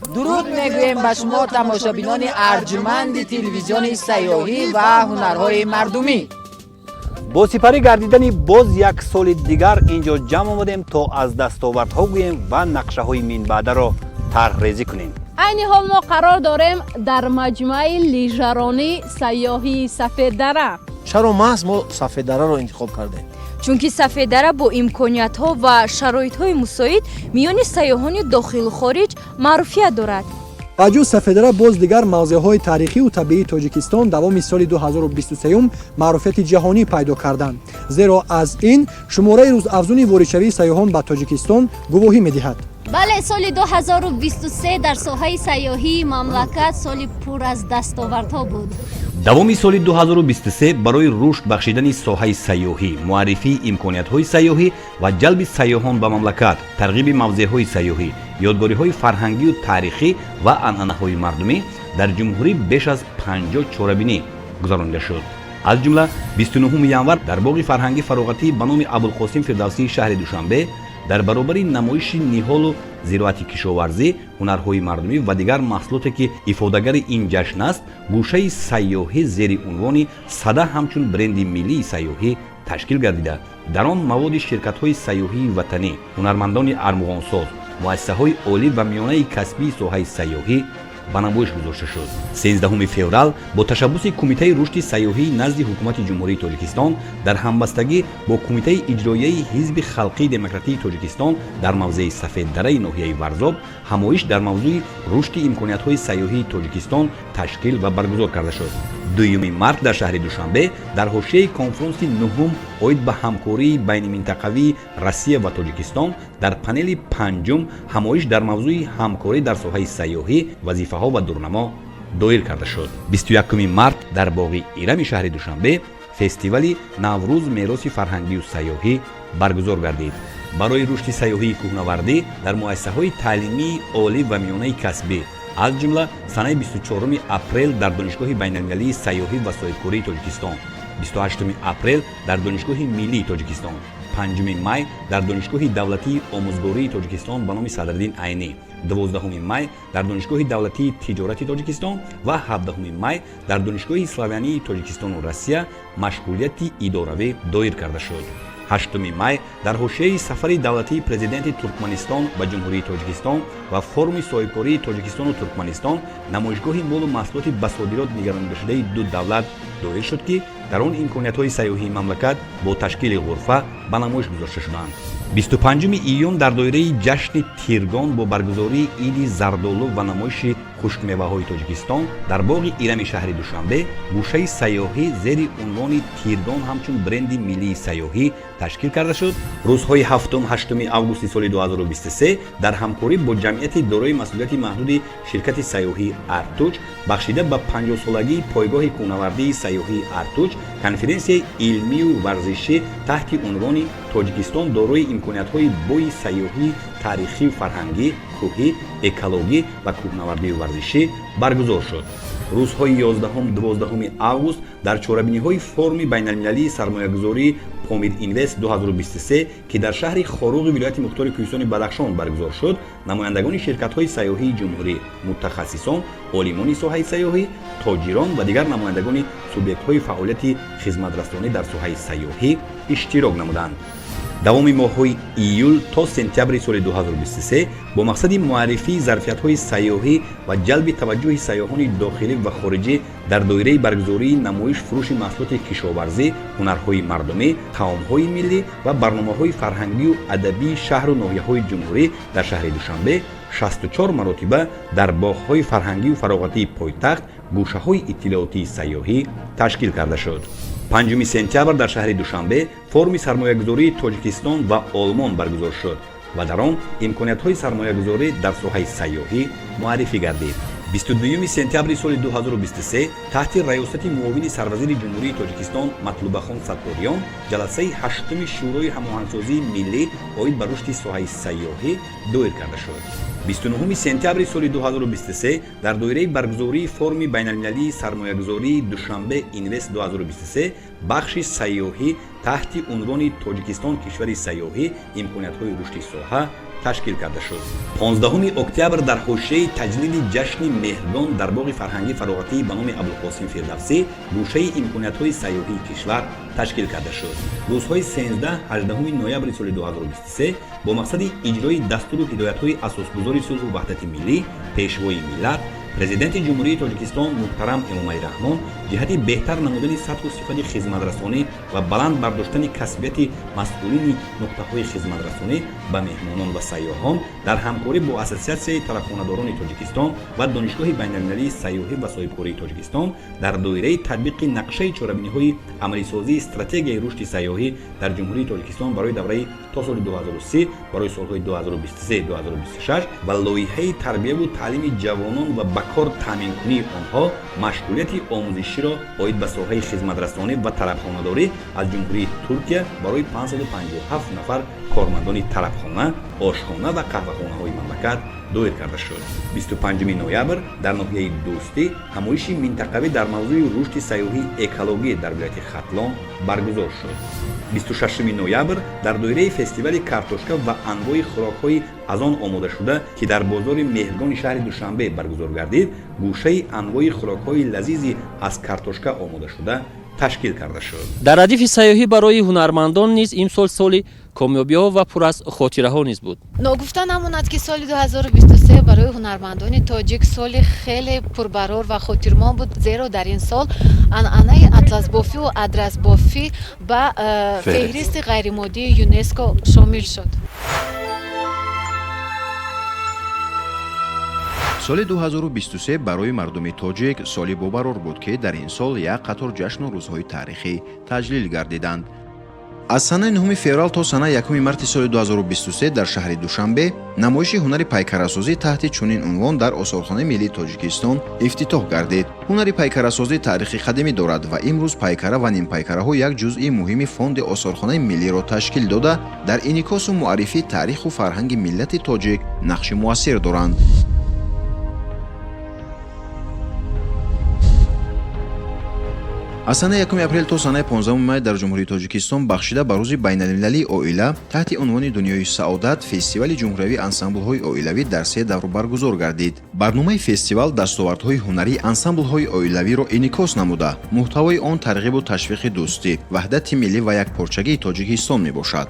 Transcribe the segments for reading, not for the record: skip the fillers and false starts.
درود میگوییم به شما تماشابینان ارجمند تلویزیون سیاحی و هنرهای مردمی. با سپری گردیدن باز یک سال دیگر اینجا جمع آمدیم تا از دستاوردها گوییم و نقشه های من بعده را طرح ریزی کنیم. عین حال ما قرار داریم در مجمع لیژرانی سیاحی سفید دره. چرا محض ما سفید دره را انتخاب کردیم؟ چونکه سفید دره با امکانیت‌ها و شرایط‌های مساعد میان سیاحان داخل و خارج معروفیت دارد. اجو سفید دره باز دیگر موضع‌های تاریخی و طبیعی تاجیکستان دوام سال 2023 معروفیت جهانی پیدا کردند. زیرا از این شماره روزافزون ورودشوی سیاحان به تاجیکستان گواهی می‌دهد. بله، سال 2023 در ساحه سیاحی مملکت سال پر از دستاوردها بود. دوامی سال 2023 برای رشد بخشیدن ساحه سیاحی، معرفی امکانیت‌های سیاحی و جلب سیاحان به مملکت، ترغیب موضع‌های سیاحی، یادگاری‌های فرهنگی و تاریخی و عنعنه‌های مردمی در جمهوری بیش از 50 چاره‌بینی گذرانده شد. از جمله 29 ینور در باغ فرهنگی فراغتی به نام ابوالقاسم فردوسی شهر دوشنبه در برابر نمایش نهال و زراعتی کشاورزی، هنرهای مردمی و دیگر محصولاتی که افادگر این جشن است، گوشه سیاحی زیر عنوان صدا همچون برند ملی سیاحی تشکیل گردیده. در آن مواد شرکت‌های سیاحی وطنی، هنرمندان ارمغانساز، مؤسسه‌های عالی و میانه کسبی ساحه سیاحی به نمایش گذاشته شد. 13 فوریه با تشبث کمیته رشد سیاحی نزد حکومت جمهوری تاجیکستان در همبستگی با کمیته اجرایی حزب خلقی دموکراتیک تاجیکستان در موضع سفید دره ناحیه ورزاب همایش در موضوع رشد امکانیت‌های سیاحی تاجیکستان تشکیل و برگزار کرده شد. 2 مارس در شهر دوشنبه در حوزه کنفرانس نهم اوید به همکاری بین منطقوی روسیه و تاجیکستان در پنل پنجم همایش در موضوع همکاری در ساحه سیاحی، وظیفه‌ها و دورنما دایر کرده شد. 21 مارس در باغ ایرم شهر دوشنبه فستیوال نوروز میراث فرهنگی و سیاحی برگزار گردید. برای رشد سیاحی کوهنوردی در مؤسسه‌های تعلیمی عالی و میانه کسبی از جمله سنه 24 اپریل در دانشگاه بین‌المللی سیاحی و صاحبکاری تاجیکستان، 28 اپریل در دانشگاه ملی تاجیکستان، 5 می در دانشگاه دولتی آموزگاری تاجیکستان به نام صدرالدین عینی، 12 می در دانشگاه دولتی تجارت تاجیکستان و 17 می در دانشگاه اسلامی تاجیکستان و روسیه مشغولیت اداروی دایر کرده شد. 8 می در حوزه سفر دولتی پرزیدنت ترکمنستان به جمهوری تاجیکستان و فرم صاحبکاری تاجیکستان و ترکمنستان نمایشگاه مال و محصولات به صادرات نگرانده شده دو دولت دایر شد که در آن امکانیت‌های سیاحی مملکت با تشکیل غرفه به نمایش گذاشته شدند. 25 ایون در دایره جشن تیرگان با برگزاری عید زردآلو و نمایش خشک‌میوه‌های تاجیکستان در باغ ایرم شهر دوشنبه گوشه سیاحی زیر عنوان تیرگان همچون برند ملی سیاحی تشکیل کرده شد. روزهای 7 و 8 آگوست سال 2023 در همکاری با جمعیت دارای مسئولیت محدود شرکت سیاحی ارتوج بخشیده به 50 سالگی پایگاه کوهنوردی سیاحی ارتوج کنفرانس علمی و ورزشی تحت عنوان تاجیکستان دارای امکانیت‌های بوی سیاحی تاریخی و فرهنگی، کوهی، اکولوژی و کوهنوردی و ورزشی برگزار شد. روزهای 11 و 12 آگوست در چهاربینی‌های فرم بین‌المللی سرمایه‌گذاری پامیر اینوست 2023 که در شهر خاروق ولایت مختار کوهستان بدخشان برگزار شد، نمایندگان شرکت‌های سیاحی جمهوری، متخصصان، عالمان ساحه سیاحی، تاجران و دیگر نمایندگان سوبیکت‌های فعالیت خدمت‌رسانی در ساحه سیاحی اشتراک نمودند. دوام ماه‌های ایول تا سپتامبر سال 2023 با مقصد معرفی ظرفیت‌های سیاحی و جلب توجه سیاحان داخلی و خارجی در دایره برگزاری نمایش فروش محصولات کشاورزی، هنرهای مردمی، طعام‌های ملی و برنامه‌های فرهنگی و ادبی شهر و ناحیه‌های جمهوری در شهر دوشنبه 64 مرتبه در باغ‌های فرهنگی و فراغتی پایتخت گوشه‌های اطلاعاتی سیاحی تشکیل کرده شد. 5 سپتامبر در شهر دوشنبه فرم سرمایه‌گذاری تاجیکستان و آلمان برگزار شد و در آن امکانیت‌های سرمایه‌گذاری در ساحه سیاحی معرفی گردید. 22 سپتامبر سال 2023 تحت ریاست معاون سروزیر جمهوری تاجیکستان مطلوبخان ستاریان جلسه 8 شورای هماهنگسازی ملی اوید بر رشد ساحه سیاحی دایر کرده شد. 29 سپتامبر سال 2023 در دایره برگزاری فرم بین‌المللی سرمایه‌گذاری دوشنبه اینوست 2023 بخش سیاحی تحت عنوان تاجیکستان کشور سیاحی امکانیت‌های رشد ساحه ташкил карда шуд. 15 октябр дар ҳошияи таҷлили ҷашни меҳргон дар боғи фарҳангии фароғатӣ ба номи Абулқосим Фирдавсӣ гӯшаи имкониятҳои сайёҳии кишвар ташкил карда шуд. рӯзҳои 13-18 ноябри соли 2023 бо мақсади иҷрои дастуру ҳидоятҳои асосгузори сулҳу ваҳдати миллӣ, пешвои миллат, президенти ҷумҳурии Тоҷикистон муҳтарам Эмомалӣ Раҳмон ҷиҳати беҳтар намудани сатҳу сифати хизматрасонӣ ва баланд бардоштани касбияти масъулини нуқтаҳои хизматрасонӣ ба меҳмонон ва сайёҳон дар ҳамкорӣ бо Ассотсиатсияи тарабхонадорони Тоҷикистон ва Донишгоҳи байналмилалии сайёҳӣ ва соҳибкории Тоҷикистон дар доираи татбиқи нақшаи чорабиниҳои амалисозии стратегияи рушди сайёҳӣ дар ҷумҳурии Тоҷикистон барои давраи то соли 2030 барои солҳои 2023-2026 ва лоиҳаи тарбияву таълими ҷавонон ва ба кор таъминкунии онҳо машғулияти омӯзиширо оид ба соҳаи хизматрасонӣ ва тарабхонадорӣ аз ҷумҳурии Туркия барои 557 нафар кормандони тарабхона, ошхона ва қаҳвахонаҳои мамлакат доир карда шуд. 25 ноябр дар ноҳияи Дӯстӣ ҳамоиши минтақавӣ дар мавзӯи рушди сайёҳии экологӣ дар вилояти Хатлон баргузор шуд. 26 ноябр дар доираи фестивали картошка ва анвои хӯрокҳои аз он омодашуда ки дар бозори меҳргони шаҳри Душанбе баргузор гардид, гӯшаи анвои хӯрокҳои лазизи аз картошка омодашуда ташкил карда шуд. дар радифи сайёҳӣ барои ҳунармандон низ имсол соли комёбиҳо ва пур аз хотираҳо низ буд. ногуфта намонад ки соли 2023 барои ҳунармандони тоҷик соли хеле пурбарор ва хотирмон буд, зеро дар ин сол анъанаи атласбофӣ ва адрасбофӣ ба феҳристи ғайримоддии ЮНЕСКО шомил шуд. соли 2023 барои мардуми тоҷик соли бобарор буд ки дар ин сол як қатор ҷашну рӯзҳои таърихӣ таҷлил гардиданд. аз санаи 9 феврал то санаи 1 марти соли 2023 дар шаҳри Душанбе намоиши ҳунари пайкарасозӣ таҳти чунин унвон дар Осорхонаи Миллии Тоҷикистон ифтитоҳ гардид. ҳунари пайкарасозӣ таърихи қадимӣ дорад ва имрӯз пайкара ва нимпайкараҳо як ҷузъи муҳими фонди Осорхонаи Миллиро ташкил дода, дар инъикосу муаррифии таъриху фарҳанги миллати тоҷик нақши муассир доранд. аз санаи 1 апрел то санаи 15 май дар ҷумҳурии Тоҷикистон бахшида ба рӯзи байналмилалии оила таҳти унвони Дунёи Саодат фестивали ҷумҳуриявии ансамблҳои оилавӣ дар 3 давр баргузор гардид. барномаи фестивал дастовардҳои ҳунарии ансамблҳои оилавиро инъикос намуда, муҳтавои он тарғибу ташвиқи дӯстӣ, ваҳдати миллӣ ва якпорчагии Тоҷикистон мебошад.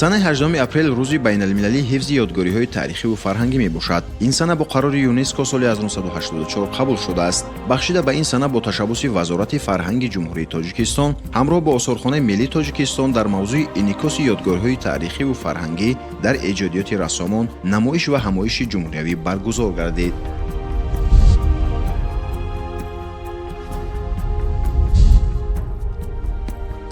санаи 18 апрел рӯзи байналмилалии ҳифзи ёдгориҳои таърихиву фарҳангӣ мебошад. ин сана бо қарори ЮНЕСКО соли 1984 қабул шудааст. бахшида ба ин сана бо ташаббуси Вазорати фарҳанги ҷумҳурии Тоҷикистон ҳамроҳ бо Осорхонаи Миллии Тоҷикистон дар мавзӯи инъикоси ёдгориҳои таърихиву фарҳангӣ дар эҷодиёти рассомон намоиш ва ҳамоиши ҷумҳуриявӣ баргузор гардид.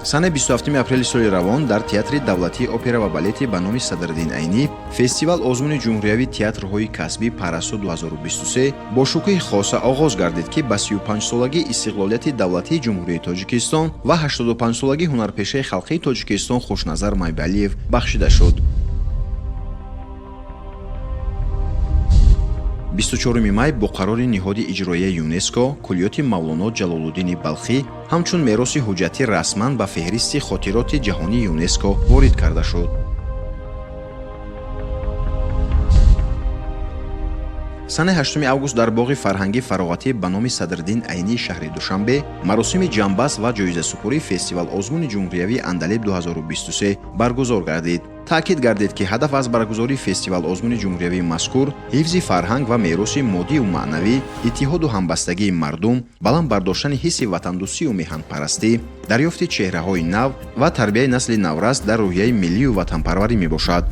санаи 27 апрели соли равон дар Театри давлатии опера ва балети ба номи Садриддин Айнӣ фестивал озмуни ҷумҳуриявӣ театрҳои касбӣ Парасу 2023 бо шукӯҳи хоса оғоз гардид ки ба 35-солагии истиқлолияти давлатии ҷумҳурии Тоҷикистон ва 85-солагии ҳунарпешаи халқии Тоҷикистон Хушназар Майбалиев бахшида шуд. 24 май бо қарори ниҳоди иҷроияи ЮНЕСКО куллиёти Мавлоно Ҷалолуддини Балхӣ ҳамчун мероси ҳуҷҷатӣ расман ба феҳристи хотироти ҷаҳонии ЮНЕСКО ворид карда шуд. санаи 8 август дар боғи фарҳангӣ фароғатӣ ба номи Садриддин Айнии шаҳри Душанбе маросими ҷамъбаст ва ҷоизасупурии фестивал озмуни ҷумҳуриявии Андалеб 2023 баргузор гардид. таъкид гардид ки ҳадаф аз баргузории фестивал озмуни ҷумҳуриявии мазкур ҳифзи фарҳанг ва мероси моддию маънавӣ, иттиҳоду ҳамбастагии мардум, баланд бардоштани ҳисси ватандӯстию меҳанпарастӣ, дарёфти чеҳраҳои нав ва тарбияи насли наврас дар рӯҳияи миллию ватанпарварӣ мебошад.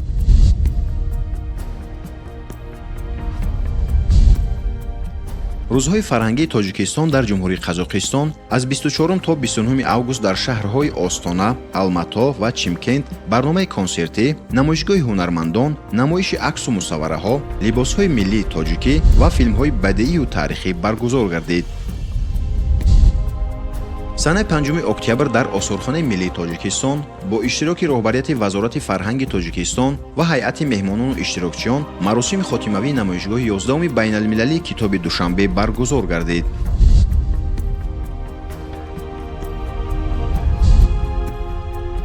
рӯзҳои фарҳангии Тоҷикистон дар ҷумҳурии Қазоқистон аз 24 то 29 август дар шаҳрҳои Остона, Алмато ва Чимкент барномаи консертӣ, намоишгоҳи ҳунармандон, намоиши аксу мусаввараҳо, либосҳои миллии тоҷикӣ ва филмҳои бадиию таърихӣ баргузор гардид. санаи 5 октябр дар Осорхонаи Миллии Тоҷикистон бо иштироки роҳбарияти Вазорати фарҳанги Тоҷикистон ва ҳайати меҳмонону иштирокчиён маросими хотимавии намоишгоҳи 11 байналмилалии китоби Душанбе баргузор гардид.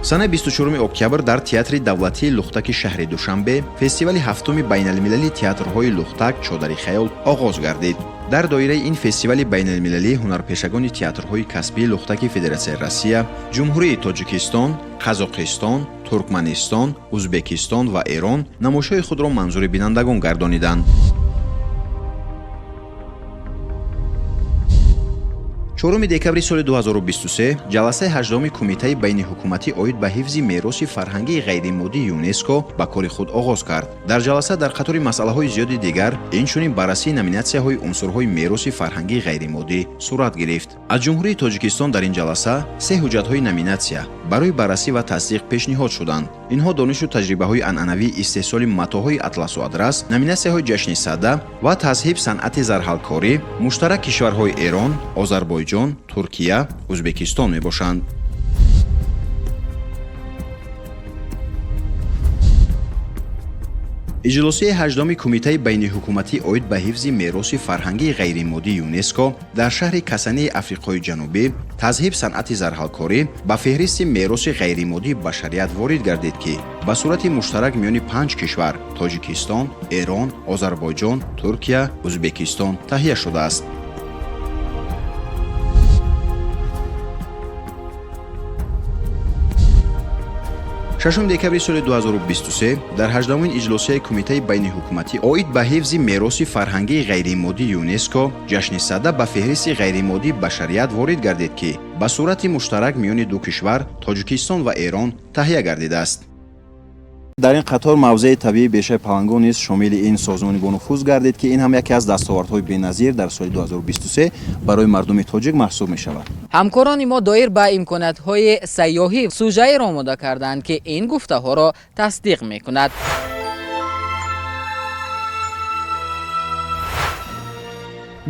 сана 24 октябр дар театри давлатии лухтаки шаҳри душанбе фестивали ҳафтуми байналмилалии театрҳои лухтак чодари хаёл оғоз гардид. дар доираи ин фестивали байналмилалӣ ҳунарпешагони театрҳои касбии лухтаки федератсияи Россия, ҷумҳурии Тоҷикистон, Қазоқистон, Туркманистон, Узбекистон ва Эрон намоишҳои худро манзури бинандагон гардониданд. 4 декабри соли 2023 ҷаласаи 8-уми кумитаи байниҳукуматӣ оид ба ҳифзи мероси фарҳангии ғайримоддии ЮНЕСКО ба кори худ оғоз кард. Дар ҷаласа дар қатори масъалаҳои зиёди дигар, инчунин баррасии номинатсияҳои унсурҳои мероси фарҳангии ғайримоддӣ сурат гирифт. Аз ҷумҳурии Тоҷикистон дар ин ҷаласа 3 ҳуҷҷатҳои номинатсия барои баррасӣ ва тасдиқ пешниҳод шуданд. Инҳо донишу таҷрибаҳои анъанавии истеҳсоли матоъҳои атласу адрас, номинатсияҳои ҷашни Садда ва тазҳиб санъати зарҳалкорӣ муштарак кишварҳои Эрон, Озарбойҷон, Туркия, Узбекистон мебошанд. иҷлосии 8-уми кумитаи байниҳукуматӣ оид ба ҳифзи мероси фарҳангии ғайримоддии ЮНЕСКО дар шаҳри Касании Африқои Ҷанубӣ тазҳиб санъати зарҳалкорӣ ба феҳристи мероси ғайримоддии башарият ворид гардид, ки ба сурати муштарак миёни 5 кишвар Тоҷикистон, Эрон, Озарбойҷон, Туркия, Узбекистон таҳия шудааст. 6 декабри соли 2023 дар 8-умин иҷлосияи кумитаи байниҳукуматӣ оид ба ҳифзи мероси фарҳангии ғайримоддии ЮНЕСКО ҷашни Садда ба феҳристи ғайримоддии башарият ворид гардид, ки ба сурати муштарак миёни ду кишвар Тоҷикистон ва Эрон таҳия гардидааст. дар ин қатор мавзеи табиии бешаи палангон низ шомили ин созмони бонуфуз гардид, ки ин ҳам яке аз дастовардҳои беназир дар соли 2023 барои мардуми тоҷик маҳсуб мешавад. ҳамкорони мо доир ба имкониятҳои сайёҳӣ сӯжаеро омода карданд, ки ин гуфтаҳоро тасдиқ мекунад.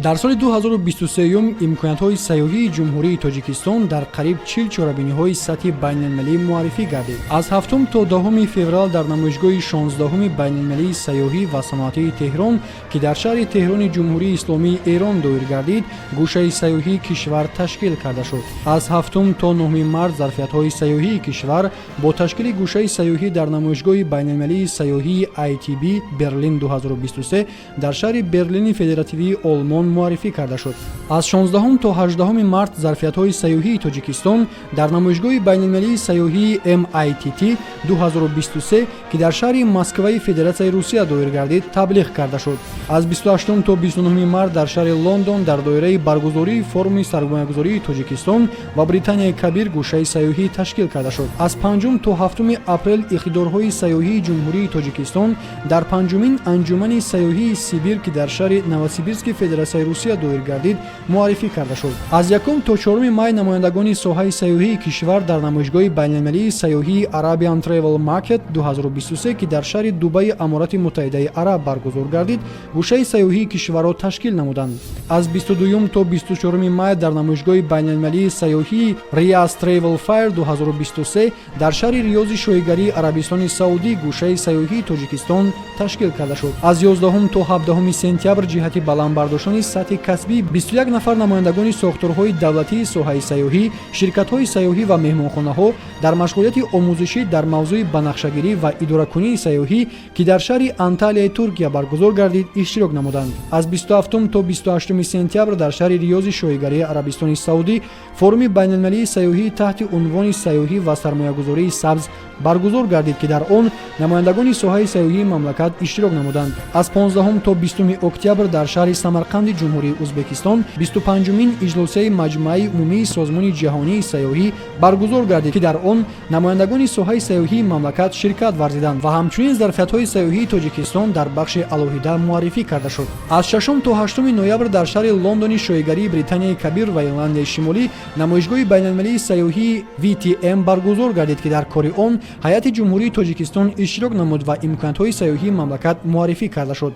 дар соли 2023 имкониятҳои сайёҳии ҷумҳурии Тоҷикистон дар қариб 40 чорабиниҳои сатҳи байналмилалӣ муаррифӣ гардид. аз 7 то 10 феврал дар намоишгоҳи 16-уми байналмилалии сайёҳӣ ва саноатии Теҳрон, ки дар шаҳри Теҳрони ҷумҳурии Исломии Эрон доир гардид, гӯшаи сайёҳии кишвар ташкил карда шуд. аз 7 то 9 март зарфиятҳои сайёҳии кишвар бо ташкили гӯшаи сайёҳӣ дар намоишгоҳи байналмилалии сайёҳии ITB Берлин 2023 дар шаҳри Берлини федеративии Олмон муаррифӣ карда шуд. аз 16 то 18 март зарфиятҳои сайёҳии Тоҷикистон дар намоишгоҳи байналмилалии сайёҳии MITT 2023, ки дар шаҳри Москваи Федератсияи Русия доир гардид, таблиғ карда шуд. аз 28 то 29 март дар шаҳри Лондон дар доираи баргузории форуми сармоягузории Тоҷикистон ва Британияи Кабир гӯшаи сайёҳӣ ташкил карда шуд. аз 5 то 7 апрел иқтидорҳои сайёҳии ҷумҳурии Тоҷикистон дар 5-умин анҷумани сайёҳии Сибир, ки дар шаҳри Новосибирски Федератсияи Русия доир гардид, муаррифӣ карда шуд. аз 1 то 4 май намояндагони соҳаи сайёҳии кишвар дар намоишгоҳи байналмилалии сайёҳии Arabian Travel Market 2023, ки дар шаҳри Дубаи Аморати Муттаҳидаи Араб баргузор гардид, гӯшаи сайёҳии кишварро ташкил намуданд. аз 22 то 24 май дар намоишгоҳи байналмилалии сайёҳии Riyadh Travel Fair 2023 дар шаҳри Риёзи шоҳигарии Арабистони Саудӣ гӯшаи сайёҳии Тоҷикистон ташкил карда шуд. аз 11 то 17 сентябр ҷиҳати баландбардоштани сатҳи касбии 21 нафар намояндагони сохторҳои давлатии соҳаи сайёҳӣ, ширкатҳои сайёҳӣ ва меҳмонхонаҳо дар машғулияти омӯзишӣ дар мавзӯи банақшагирӣ ва идоракунии сайёҳӣ, ки дар шаҳри Анталияи Туркия баргузор гардид, иштирок намуданд. аз 27 то 28 сентябр дар шаҳри Риёзи шоҳигарии Арабистони Саудӣ форуми байналмилалии сайёҳӣ таҳти унвони сайёҳӣ ва сармоягузории сабз баргузор гардид, ки дар он намояндагони соҳаи сайёҳии мамлакат иштирок намуданд. аз 15 то 20 октябр дар шаҳри Самарқанди ҷумҳурии Узбекистон 25-умин иҷлосияи маҷмӯаи умумии созмони ҷаҳонии сайёҳӣ баргузор гардид, ки дар он намояндагони соҳаи сайёҳии мамлакат ширкат варзиданд ва ҳамчунин зарфиятҳои сайёҳии Тоҷикистон дар бахши алоҳида муаррифӣ карда шуд. аз 6 то 8 ноябр дар шаҳри Лондони шоҳигарии Британияи Кабир ва Ирландияи Шимолӣ намоишгоҳи байналмилалии сайёҳии VTM баргузор гардид, ки дар кори он ҳайати ҷумҳурии Тоҷикистон иштирок намуд ва имкониятҳои сайёҳии мамлакат муаррифӣ карда шуд.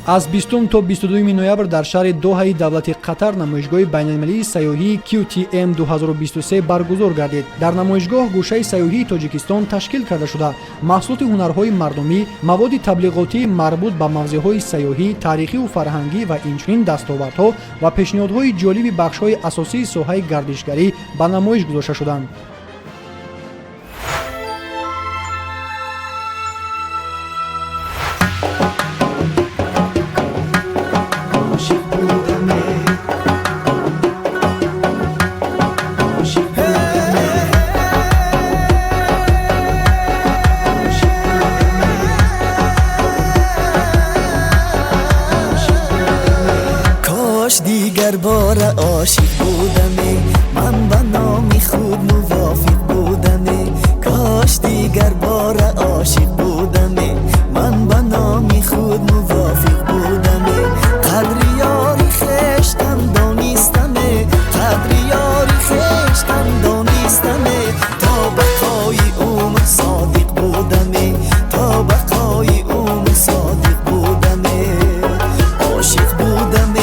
аз 20 то 22 ноябр дар шаҳри Доҳаи давлати Қатар намоишгоҳи байналмилалии сайёҳии QTM 2023 баргузор гардид. дар намоишгоҳ гӯшаи сайёҳии Тоҷикистон ташкил карда шуда маҳсулоти ҳунарҳои мардумӣ, маводи таблиғотӣ марбут ба мавзеъҳои сайёҳӣ, таърихиву фарҳангӣ ва инчунин дастовардҳо ва пешниҳодҳои ҷолиби бахшҳои асосии соҳаи гардишгарӣ ба намоиш гузошта шуданд. عاشق بودم من به نام خود موافق بودم کاش دیگر بار عاشق بودم من به نام خود موافق بودم قدر یاری خشتم دانستم قدر یاری خشتم دانستم تا بقای عمر صادق بودم تا بقای عمر صادق بودم عاشق بودم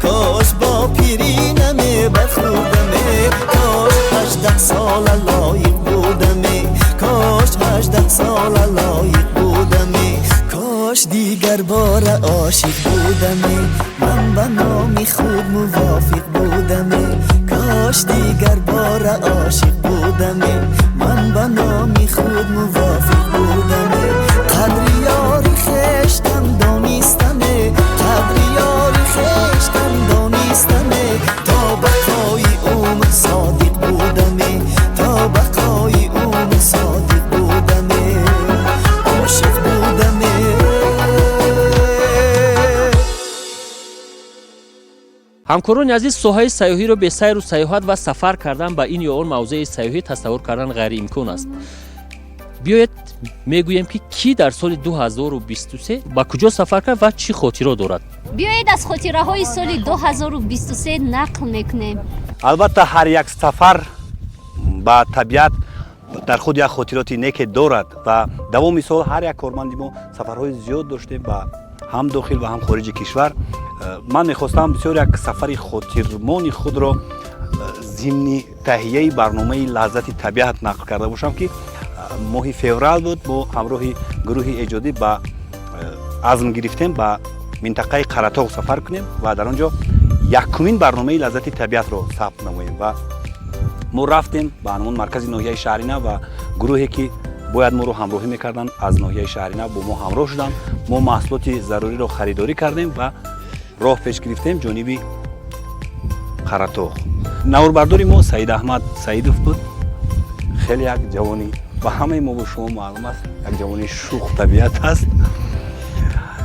کاش با پیری نمی بخودم کاش 18 سال لایق بودم کاش 18 سال لایق بودم کاش دیگر بار عاشق بودم من به نام خود موافق بودم کاش دیگر بار عاشق بودم من به نام خود موافق بودم قدر یاری خشتم دانستم قدر یاری خشتم دانستم تا بقای عمر صادق بودم تا بقای عمر صادق بودم عاشق بودم ҳамкорони азиз соҳаи сайёҳиро бе сайру сайёҳат ва сафар кардан ба ин ё он мавзеи сайёҳӣ тасаввур кардан ғайриимкон аст. биёед мегӯем ки кӣ дар соли 2023 ба куҷо сафар кард ва чӣ хотирот дорад. биёед аз хотираҳои соли 2023 нақл мекунем. албатта ҳар як сафар ба табиат дар худ як хотироти неке дорад ва давоми сол ҳар як корманди мо сафарҳои зиёд доштем ба ҳам дохил ва ҳам хориҷи кишвар. ман мехостам бисёр як сафари хотирмони худро зимни таҳияи барномаи лаззати табиат нақл карда бошам ки моҳи феврал буд мо ҳамроҳи гурӯҳи эҷодӣ ба азм гирифтем ба минтақаи қаратоғ сафар кунем ва дар он ҷо якумин барномаи лаззати табиатро сабт намоем ва мо рафтем ба ҳамон маркази ноҳияи Шаҳринав ва гурӯҳе ки бояд моро ҳамроҳӣ мекарданд аз ноҳияи Шаҳринав бо мо ҳамроҳ шуданд. мо маҳсулоти заруриро харидорӣ кардем ва роҳ пеш гирифтем ҷониби қаратоғ. наврбардори мо Саид Аҳмад Саидов буд. хеле як ҷавони ба ҳамаи мо бо шумо маълум аст як ҷавони шух табиат аст.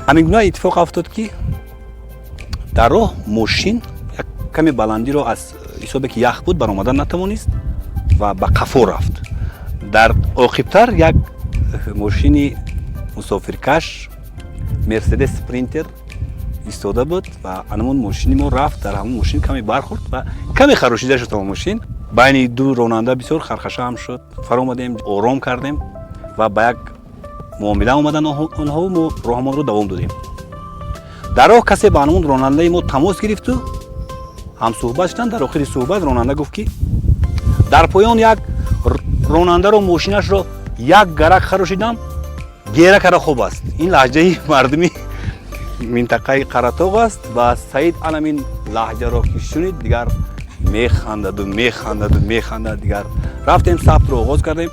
ҳамин гуна иттифоқ афтод ки дар роҳ мошин як каме баландиро аз ҳисобе ки ях буд баромадан натавонист ва ба қафо рафт. дар оқибтар як мошини мусофиркаш Мерседес Спринтер истода буд ва анамон мошини мо рафт дар ҳамон мошин каме бархӯрд ва каме харошида шуд ҳамон мошин. байни ду ронанда бисёр хархаша ҳам шуд. фаромадем ором кардем ва ба як муомила омадан онҳо мо роҳамонро давом додем. дар роҳ касе ба анамон ронандаи мо тамос гирифту ҳамсӯҳбат шуданд. дар охири суҳбат ронанда гуфт ки дар поён як ронандаро мошинашро як гарак харошидам гера кара хуб аст. ин лаҳҷаи мардуми минтақаи қаратоғ аст ва Саид анамин лаҳҷаро ки шунид дигар механдаду механдад дигар рафтем сабтро оғоз кардем.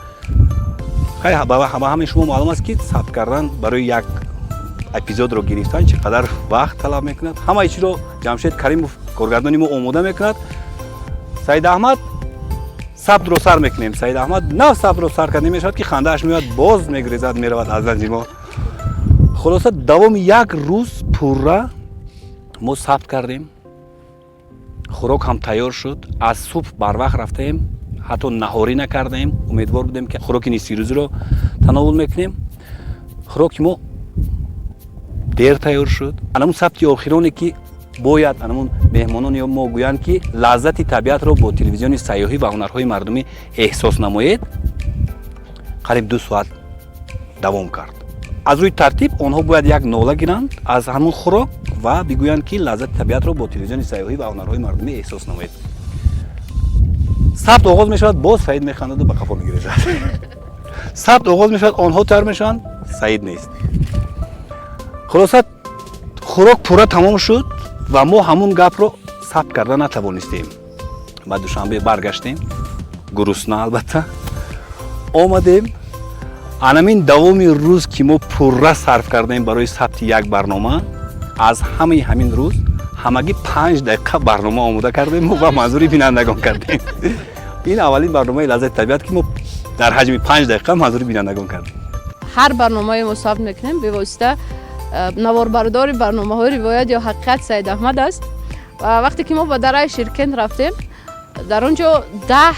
Хай ба ҳамаи шумо маълум аст ки сабт кардан барои як эпизодро гирифтан чӣ қадар вақт талаб мекунад. Ҳамаи чизро Ҷамшед Каримов коргардони мо омода мекунад. Саид Аҳмад сабтро сар мекунем. Саид Аҳмад нав сабтро сар карда мешавад ки хандааш меояд, боз мегрезад, меравад аз занҷирмо. Хулоса давоми як рӯз пурра мо сабт кардем. хӯрок ҳам тайёр шуд. Аз субҳ барвақт рафтем, ҳатто наҳорӣ накардем. Умедвор будем ки хӯроки нисфирӯзиро тановул мекунем. хӯроки мо дер тайёр шуд. Анамун сабти охироне ки бояд анамун меҳмонони мо гӯянд ки лаззати табиатро бо телевизиони сайёҳӣ ва ҳунарҳои мардумӣ эҳсос намоед. қариб 2 соат давом кард. аз рӯи тартиб онҳо бояд як нола гиранд аз ҳамун хӯрок ва бигӯянд ки лаззати табиатро бо телевизиони сайёҳӣ ва ҳунарҳои мардумӣ эҳсос намоед. сабт оғоз мешавад, боз Саид механдаду ба қафо мегирезад. сабт оғоз мешавад, онҳо тайёр мешаванд, Саид нест. хулоса хӯрок пурра тамом шуд ва мо ҳамун гапро сабт карда натавонистем. ба душанбе баргаштем, гурусна албатта. омадем анамин давоми рӯз ки мо пурра сарф кардаем барои сабти як барнома, аз ҳамаи ҳамин рӯз ҳамагӣ 5 дақиқа барнома омода кардем ва манзури бинандагон кардем. ин аввалин барномаи лаззати табиат ки мо дар ҳаҷми 5 дақиқа манзури бинандагон кардем. ҳар барномаи мо сабт мекунем. бевосита наворбардори барномаҳои ривоят ё ҳақиқат Саид Аҳмад аст. ва вақте ки мо ба дараи Ширкент рафтем, дар он ҷо 10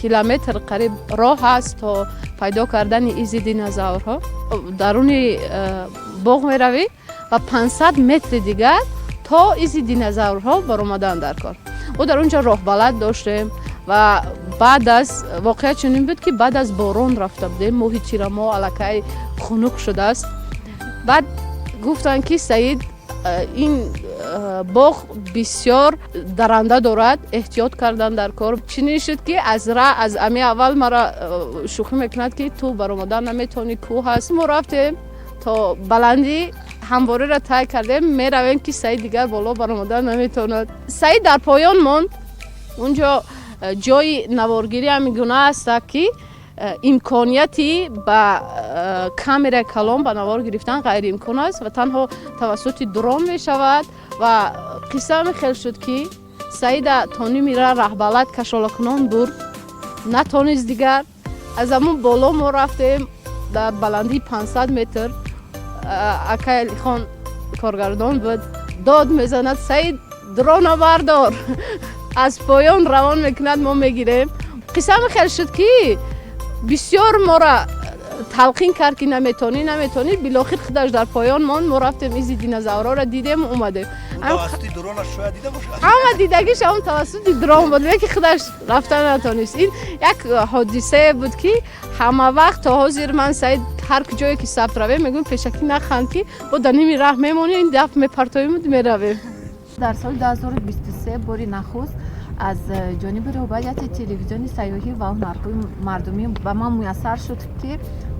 километр қариб роҳ аст то пайдо кардани изи динозаврҳо. даруни боғ меравӣ ва 500 метри дигар то изи динозаврҳо баромадан дар кор. мо дар он ҷо роҳбалад доштем ва баъд аз воқеият чунин буд ки баъд аз борон рафта будем, моҳи тирамо аллакай хунук шудааст. баъд гуфтанд ки Саид ин боғ бисёр даранда дорад, эҳтиёт кардан дар кор. чунин шуд ки аз ами аввал мара шӯхӣ мекунад ки ту баромадан наметавонӣ, кӯҳ ҳаст. мо рафтем то баландӣ ҳамвориро тай кардем, меравем ки Саид дигар боло баромадан наметавонад. Саид дар поён монд. унҷо ҷои наворгирӣ ҳамин гуна аст ки имконияти ба камераи калон ба навор гирифтан ғайриимкон аст ва танҳо тавассути дрон мешавад. ва қисса ҳамин хел шуд ки Саида то нимира раҳбалад кашолакунон бурд, натонист дигар. аз ҳамун боло мо рафтем дар баландии 500 метр. акай Алихон коргардон буд, дод мезанад Саид дрона бардор. аз поён равон мекунад, мо мегирем. қисса ҳамин хел шуд ки бисёр мора талқин кард ки наметонӣ. билохир худаш дар поён монд. мо рафтем изи динозаврҳоро дидем, омадем. ҳама дидагиш ҳам тавассути дрон буд, леки худаш рафта натонист. ин як ҳодисае буд ки ҳама вақт то ҳозир ман Саид ҳар ҷое ки сабт равем мегӯем пешакӣ наханд ки бо дар ними раҳ мемонем, ин дафт мепартоимуд меравем. дар соли 2023 бори нахуст аз ҷониби риёсати телевизиони сайёҳӣ ва ҳунарҳои мардумӣ ба ман муяссар шуд ки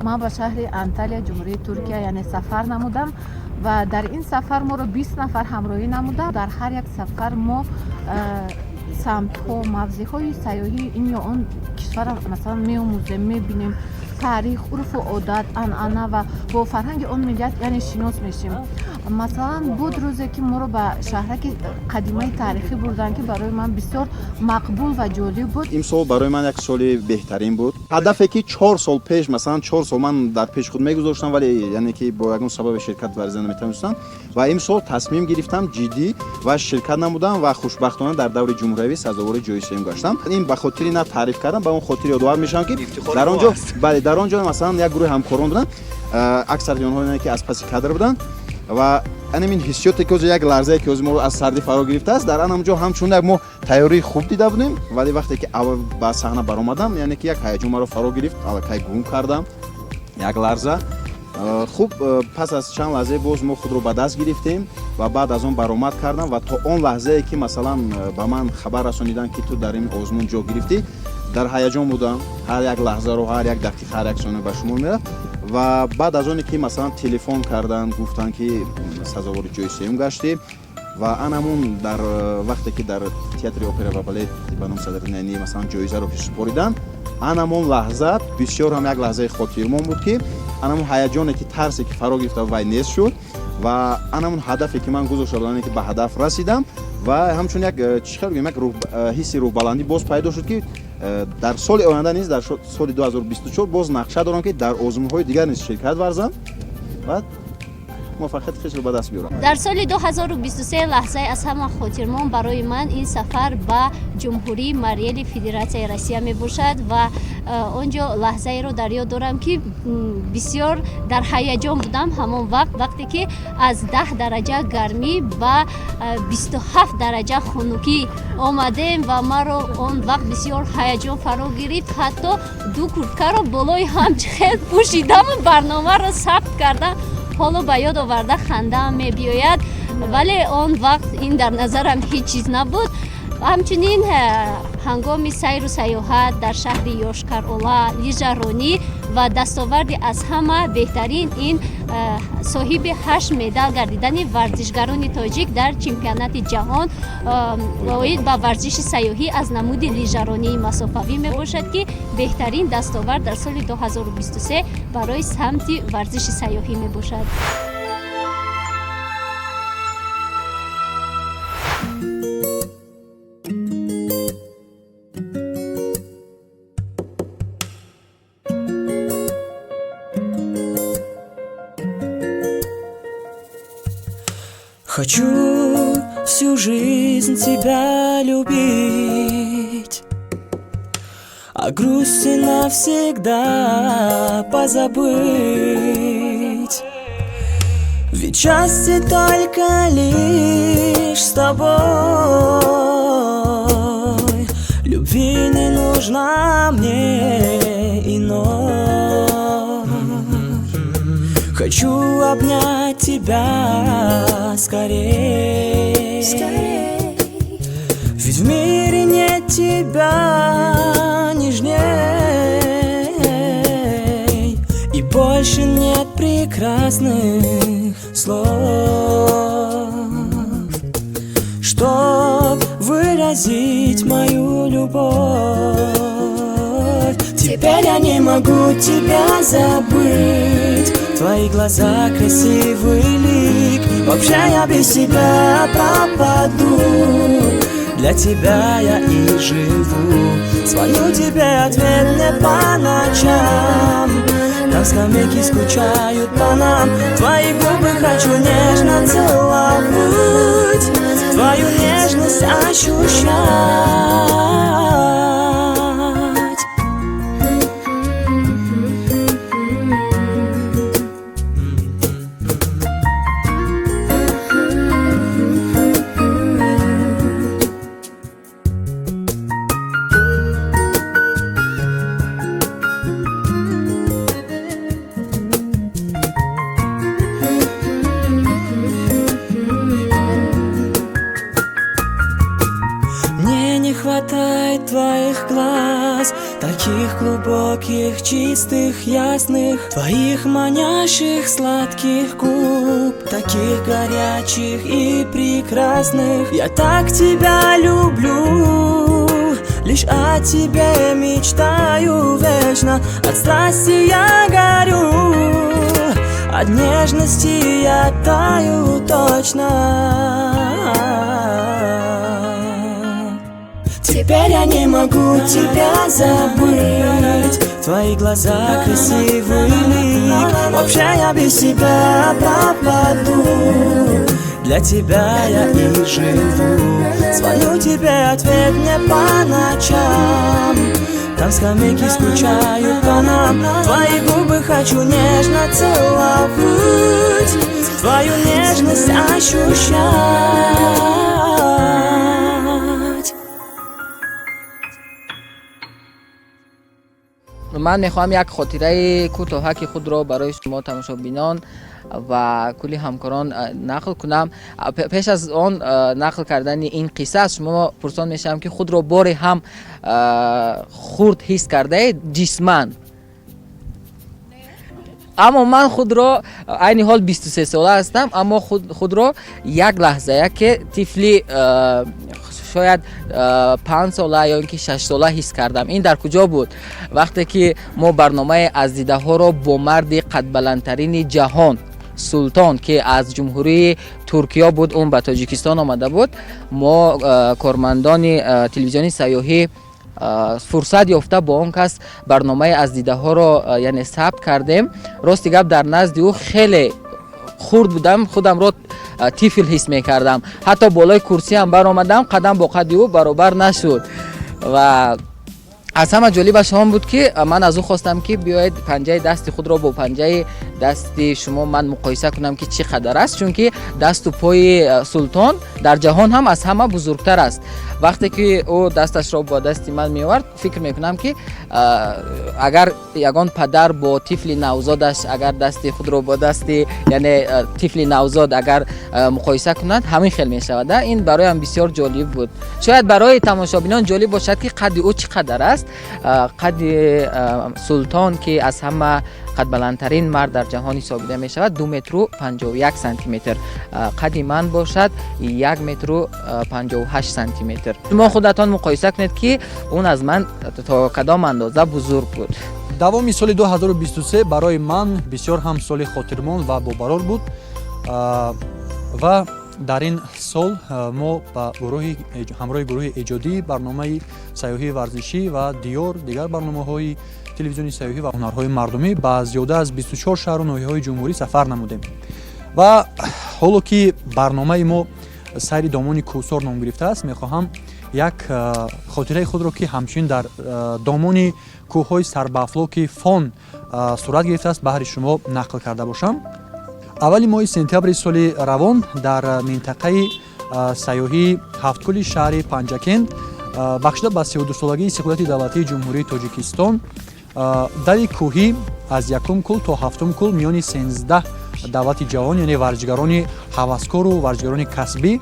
ман ба шаҳри Анталия, ҷумҳурии Туркия яъне сафар намудам ва дар ин сафар моро 20 нафар ҳамроҳӣ намуда. дар ҳар як сафар мо самтҳо, мавзеъҳои сайёҳӣ ин ё он кишвара масалан меомӯзем, мебинем таърих, урфу одат, анъана ва бо фарҳанги он миллат яъне шинос мешем. масалан буд рӯзе ки моро ба шаҳраки қадимаи таърихӣ бурданд ки барои ман бисёр мақбул ва ҷолиб буд. имсол барои ман як соли беҳтарин буд. ҳадафе ки 4 сол пеш, масалан 4 сол ман дар пеш худ мегузоштам, вале яъне ки бо ягон сабаби ширкат варзида наметавонистам ва имсол тасмим гирифтам ҷиддӣ ва ширкат намудам ва хушбахтона дар даври ҷумҳуриявӣ сазовори ҷои сеюм гаштам. ин ба хотири на таъриф кардан ба он хотир ёдовар мешавам ки дар он ҷо дар он ҷо масалан як гурӯҳи ҳамкорон буданд, аксари онҳое ки аз паси кадр буданд ва анамин ҳиссиёте ки ҳозир як ларзае ки ҳозир мо аз сарди фаро гирифтааст, дар анам ҷо ҳамчун як мо тайёрии хуб дида будем, вале вақте ки ба саҳна баромадам, яъне ки як ҳаяҷон маро фаро гирифт, аллакай гум кардам, як ларза. хуб пас аз чанд лаҳзае боз мо худро ба даст гирифтем ва баъд аз он баромад кардам ва то он лаҳзае ки масалан ба ман хабар расониданд ки ту дар ин озмун ҷо гирифтӣ, дар ҳаяҷон будам. ҳар як лаҳзаро, ҳар як дақиқа, ҳар як сония ба шумор мерафт ва баъд аз оне ки масалан телефон карданд, гуфтанд ки сазовори ҷои сеюм гаштӣ, ва анамун дар вақте ки дар театри опера ва балет ба ном садарнани масалан ҷоизаро пешборидан, анамун лаҳза бисёр ҳам як лаҳзаи хотирмон буд ки анамун ҳаяҷоне ки тарсе ки фаро гирифта вай нест шуд ва анамун ҳадафе ки ман гузоштам ки ба ҳадаф расидам ва ҳамчун як чӣ гӯям як ҳисси рӯҳбаландӣ боз пайдо шуд ки дар соли оянда низ дар соли 2024 боз нақша дорам ки дар озмунҳои дигар низ ширкат варзам ва муваффақияти хешро ба даст биёрам. дар соли 2023 лаҳзаи аз ҳама хотирмон барои ман ин сафар ба ҷумҳурии Маръели Федератсияи Россия мебошад ва он ҷо лаҳзаеро дар ёд дорам ки бисёр дар ҳаяҷон будам ҳамон вақте ки аз 10 дараҷа гармӣ ба 27 дараҷа хунукӣ омадем ва маро он вақт бисёр ҳаяҷон фаро гирифт, ҳатто ду курткаро болои ҳамчхел пӯшидам, барномаро сабт кардам. ҳоло ба ёд оварда хандаам мебиёяд, вале он вақт ин дар назарам ҳеҷ чиз набуд. ҳамчунин ҳангоми сайру сайёҳат дар шаҳри Йошкар-Ола, лижаронӣ ва дастоварди аз ҳама беҳтарин ин соҳиби 8 медал гардидани варзишгарони тоҷик дар чемпионати ҷаҳон оид ба варзиши сайёҳӣ аз намуди лижаронии масофавӣ мебошад ки беҳтарин дастовар дар соли 2023 барои самти варзиши сайёҳӣ мебошад. Хочу всю жизнь тебя любить, а грусти навсегда позабыть. Ведь счастье только лишь с тобой, любви не нужна мне иной. Хочу обнять тебя скорей, ведь в мире нет тебя нежней, и больше нет прекрасных слов, чтоб выразить мою любовь. Теперь я не могу тебя забыть, твои глаза красивый лик, вообще я без тебя пропаду. Для тебя я и живу, звоню тебе, ответ мне по ночам. Там скамейки скучают по нам, твои губы хочу нежно целовать, твою нежность ощущать. Хватает твоих глаз, таких глубоких, чистых, ясных, твоих манящих, сладких губ, таких горячих и прекрасных. Я так тебя люблю, лишь о тебе мечтаю вечно, от страсти я горю, от нежности я таю точно. Теперь я не могу тебя забыть, твои глаза красивый лик, вообще я без тебя пропаду. Для тебя я и живу, звоню тебе, ответ мне по ночам. Там скамейки скучают по нам, твои губы хочу нежно целовать, твою нежность ощущать. من میخوام یک خاطره کوتاهک خود را برای شما تماشابینان و کلی همکاران نقل کنم. پیش از آن نقل کردن این قصه از شما پرسان میشم که خود را بار هم خورد حس کرده جسماً؟ аммо ман худро айни ҳол 23 сола ҳастам, аммо худро як лаҳзая ки тифли шояд 5 сола ё ин ки 6 сола ҳис кардам. Ин дар куҷо буд? Вақте ки мо барномаи аз дидаҳоро бо марди қадбаландтарини ҷаҳон султон ки аз ҷумҳурии Туркия буд, он ба Тоҷикистон омада буд, мо кормандони телевизиони сайёҳӣ фурсат ёфта бо он кас барномаи аз дидаҳоро яъне сабт кардем. Рости гап дар назди ӯ хеле хурд будам, худамро тифл ҳис мекардам. Ҳатто болои курсиам баромадам, қадам бо қадди ӯ баробар нашуд. Ва аз ҳама ҷолибаш он буд ки ман аз ӯ хостам ки биёед панҷаи дасти худро бо панҷаи дасти шумо ман муқоиса кунам ки чӣ қадар аст, чунки дасту пои султон дар ҷаҳон ҳам аз ҳама бузургтар аст. вақте ки ӯ дасташро бо дасти ман меовард, фикр мекунам ки агар ягон падар бо тифли навзодаш агар дасти худро бо дасти яъне тифли навзод агар муқоиса кунад, ҳамин хел мешавад. Ин бароям бисёр ҷолиб буд. шояд барои тамошобинон ҷолиб бошад ки қадди ӯ чӣ қадар аст. қадди султон ки аз ҳама қадбаландтарин мард дар ҷаҳон ҳисобида мешавад 2 метру 51 сантиметр. қадди ман бошад 1 метру 58 сантиметр. шумо худатон муқоиса кунед ки он аз ман то кадом андоза бузург буд. давоми соли 2023 барои ман бисёр ҳам соли хотирмон ва бобарор буд ва дар ин сол мо ба ҳамроҳи гурӯҳи эҷодӣ барномаи сайёҳии варзишӣ ва диёр дигар барномаҳои телевизиони сайёҳӣ ва ҳунарҳои мардумӣ ба зиёда аз 24 шаҳру ноҳияҳои ҷумҳурӣ сафар намудем. ва ҳоло ки барномаи мо сайри домони кӯҳсор ном гирифтааст, мехоҳам як хотираи худро ки ҳамчунин дар домони кӯҳҳои сарбаафлоки Фон сурат гирифтааст баҳри шумо нақл карда бошам. аввали моҳи сентябри соли равон дар минтақаи сайёҳии ҳафткули шаҳри Панҷакент бахшида ба 32-солагии истиқлолияти давлатии ҷумҳурии Тоҷикистон дави кӯҳӣ аз 1 кул то 7 кул миёни 13 давлати ҷавон, яъне варзишгарони ҳаваскору варзишгарони касбӣ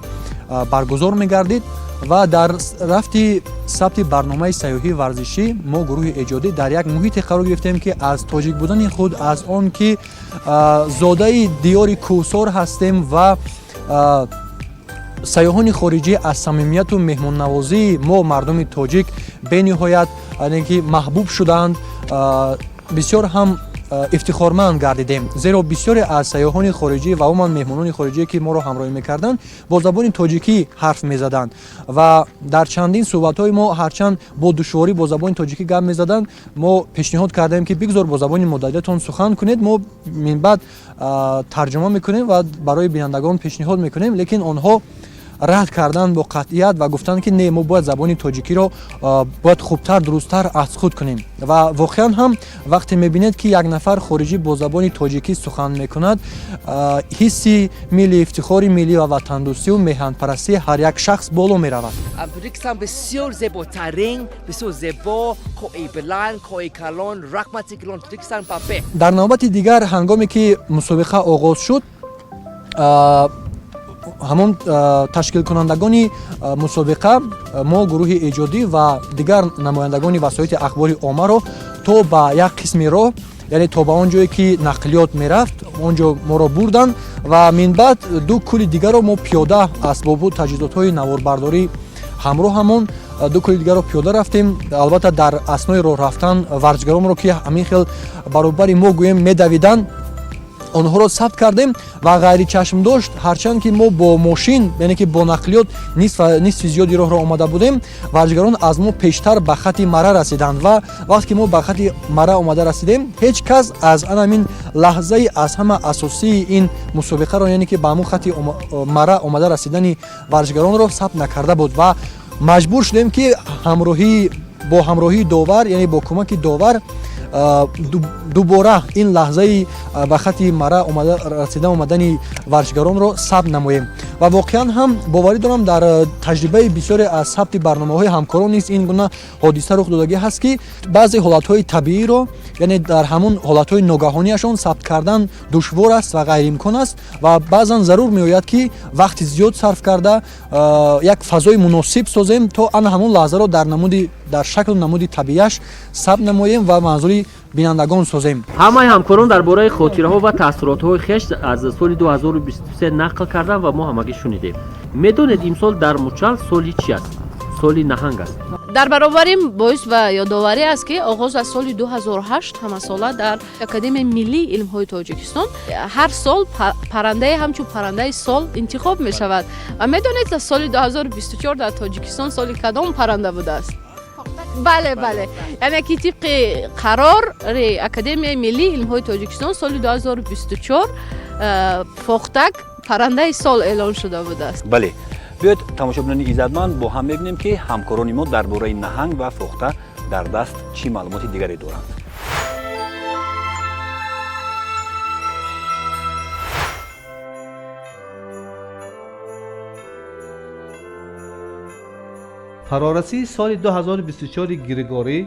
баргузор мегардид ва дар рафти сабти барномаи сайёҳии варзишӣ мо гурӯҳи эҷодӣ дар як муҳите қарор гирифтем ки аз тоҷик будани худ, аз он ки зодаи диёри кӯҳсор ҳастем ва сайёҳони хориҷӣ аз самимияту меҳмоннавозии мо мардуми тоҷик бениҳоят ки маҳбуб шуданд, бисёр ҳам ифтихорманд гардидем, зеро бисёре аз сайёҳони хориҷӣ ва умуман меҳмонони хориҷие ки моро ҳамроҳӣ мекарданд бо забони тоҷикӣ ҳарф мезаданд ва дар чандин суҳбатҳои мо ҳарчанд бо душворӣ бо забони тоҷикӣ гап мезаданд, мо пешниҳод кардем ки бигзор бо забони модадиятон сухан кунед, мо минбаъд тарҷума мекунем ва барои бинандагон пешниҳод мекунем, лекин онҳо рад карданд бо қатъият ва гуфтанд ки не, мо бояд забони тоҷикиро бояд хубтар дурусттар аз худ кунем. ва воқеан ҳам вақте мебинед ки як нафар хориҷӣ бо забони тоҷикӣ сухан мекунад, ҳисси милли, ифтихори миллӣ ва ватандӯстию меҳанпарастии ҳар як шахс боло меравад. Тоҷикистон бисёр зеботарин, бисёр зебо, коҳи биланд, коҳи калон, рақмати калон, Тоҷикистон папе. дар навбати дигар ҳангоме ки мусобиқа оғоз шуд, ҳамон ташкилкунандагони мусобиқа мо гурӯҳи эҷодӣ ва дигар намояндагони васоити ахбори оммаро то ба як қисми роҳ, яъне то ба он ҷое ки нақлиёт мерафт, он ҷо моро бурданд ва минбаъд 2 кули дигарро мо пиёда асбобу таҷҳизотҳои наворбардорӣ ҳамроҳамон 2 кули дигарро пиёда рафтем. албатта дар аснои роҳ рафтан варзишгаронро ки ҳамин хел баробари мо гӯем медавиданд, онҳоро сабт кардем ва ғайри чашмдошт, ҳарчанд ки мо бо мошин, яъне ки бо нақлиёт нисфи зиёди роҳро омада будем, варзишгарон аз мо пештар ба хати мара расиданд ва вақте ки мо ба хати мара омада расидем, ҳеҷ кас аз анамин лаҳзаи аз ҳама асосии ин мусобиқаро, яъне ки ба ҳамун хати мара омада расидани варзишгаронро сабт накарда буд ва маҷбур шудем ки бо ҳамроҳии довар, яъне бо кӯмаки довар дубора ин лаҳзаи ба хати мара расида омадани варзишгаронро сабт намоем. ва воқеан ҳам боварӣ дорам дар таҷрибаи бисёре аз сабти барномаҳои ҳамкорон низ ин гуна ҳодиса рух додагӣ ҳаст ки баъзе ҳолатҳои табииро, яъне дар ҳамун ҳолатҳои ногаҳониашон сабт кардан душвор аст ва ғайриимкон аст ва баъзан зарур меояд ки вақти зиёд сарф карда як фазои муносиб созем то ана ҳамун лаҳзаро дар шаклу намуди табиаш сабт намоем ва манзури бинандагон созем. ҳамаи ҳамкорон дар бораи хотираҳо ва таъссуротҳои хеш аз соли 2023 нақл кардан ва мо ҳамагӣ шунидем. Медонед имсол дар мучал соли чи аст? соли наҳанг аст. дар баробари боис ва ёдоварӣ аст ки оғоз аз соли 2008 ҳамасола дар академияи миллии илмҳои тоҷикистон ҳар сол паррандаи ҳамчун паррандаи сол интихоб мешавад. ва медонед аз соли 2024 дар тоҷикистон соли кадом парранда будааст? бале яъне ки тибқи қарори академияи миллии илмҳои тоҷикистон соли 2024 фохтак паррандаи сол эълон шуда будааст. бале биёед тамошобинони иззатманд бо ҳам мебинем ки ҳамкорони мо дар бораи наҳанг ва фохта дар даст чӣ маълумоти дигаре доранд. фарорасии соли 2024 григорӣ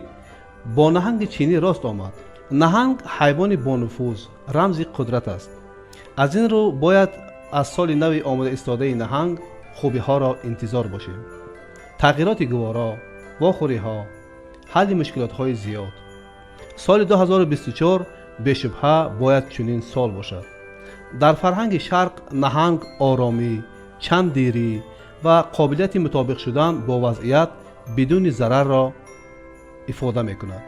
бо наҳанги чинӣ рост омад. наҳанг ҳайвони бонуфуз, рамзи қудрат аст. аз ин рӯ бояд аз соли нави омода истодаи наҳанг хубиҳоро интизор бошем. тағйироти гуворо, вохӯриҳо, ҳалли мушкилотҳои зиёд. соли 2024 бешубҳа бояд чунин сол бошад. дар фарҳанги шарқ наҳанг оромӣ, чанддирӣ ва қобилияти мутобиқ шудан бо вазъият бидуни зарарро ифода мекунад.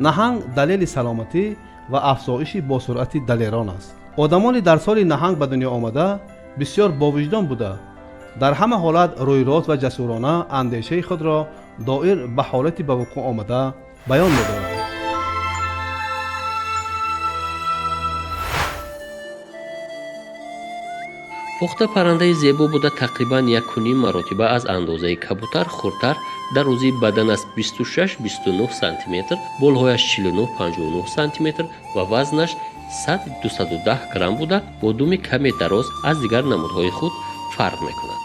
наҳанг далели саломатӣ ва афзоиши босуръати далерон аст. одамони дар соли наҳанг ба дунё омада бисёр бовиҷдон буда дар ҳама ҳолат рӯйрост ва ҷасурона андешаи худро доир ба ҳолати ба вуқӯъ омада баён медоранд. фохта паррандаи зебо буда тақрибан 1.5 маротиба аз андозаи кабутар хурдтар, дар рӯзи бадан аз 26-29 сантиметр, болҳояш 49-59 сантиметр ва вазнаш 100-210 грамм буда бо думи каме дароз аз дигар намудҳои худ фарқ мекунад.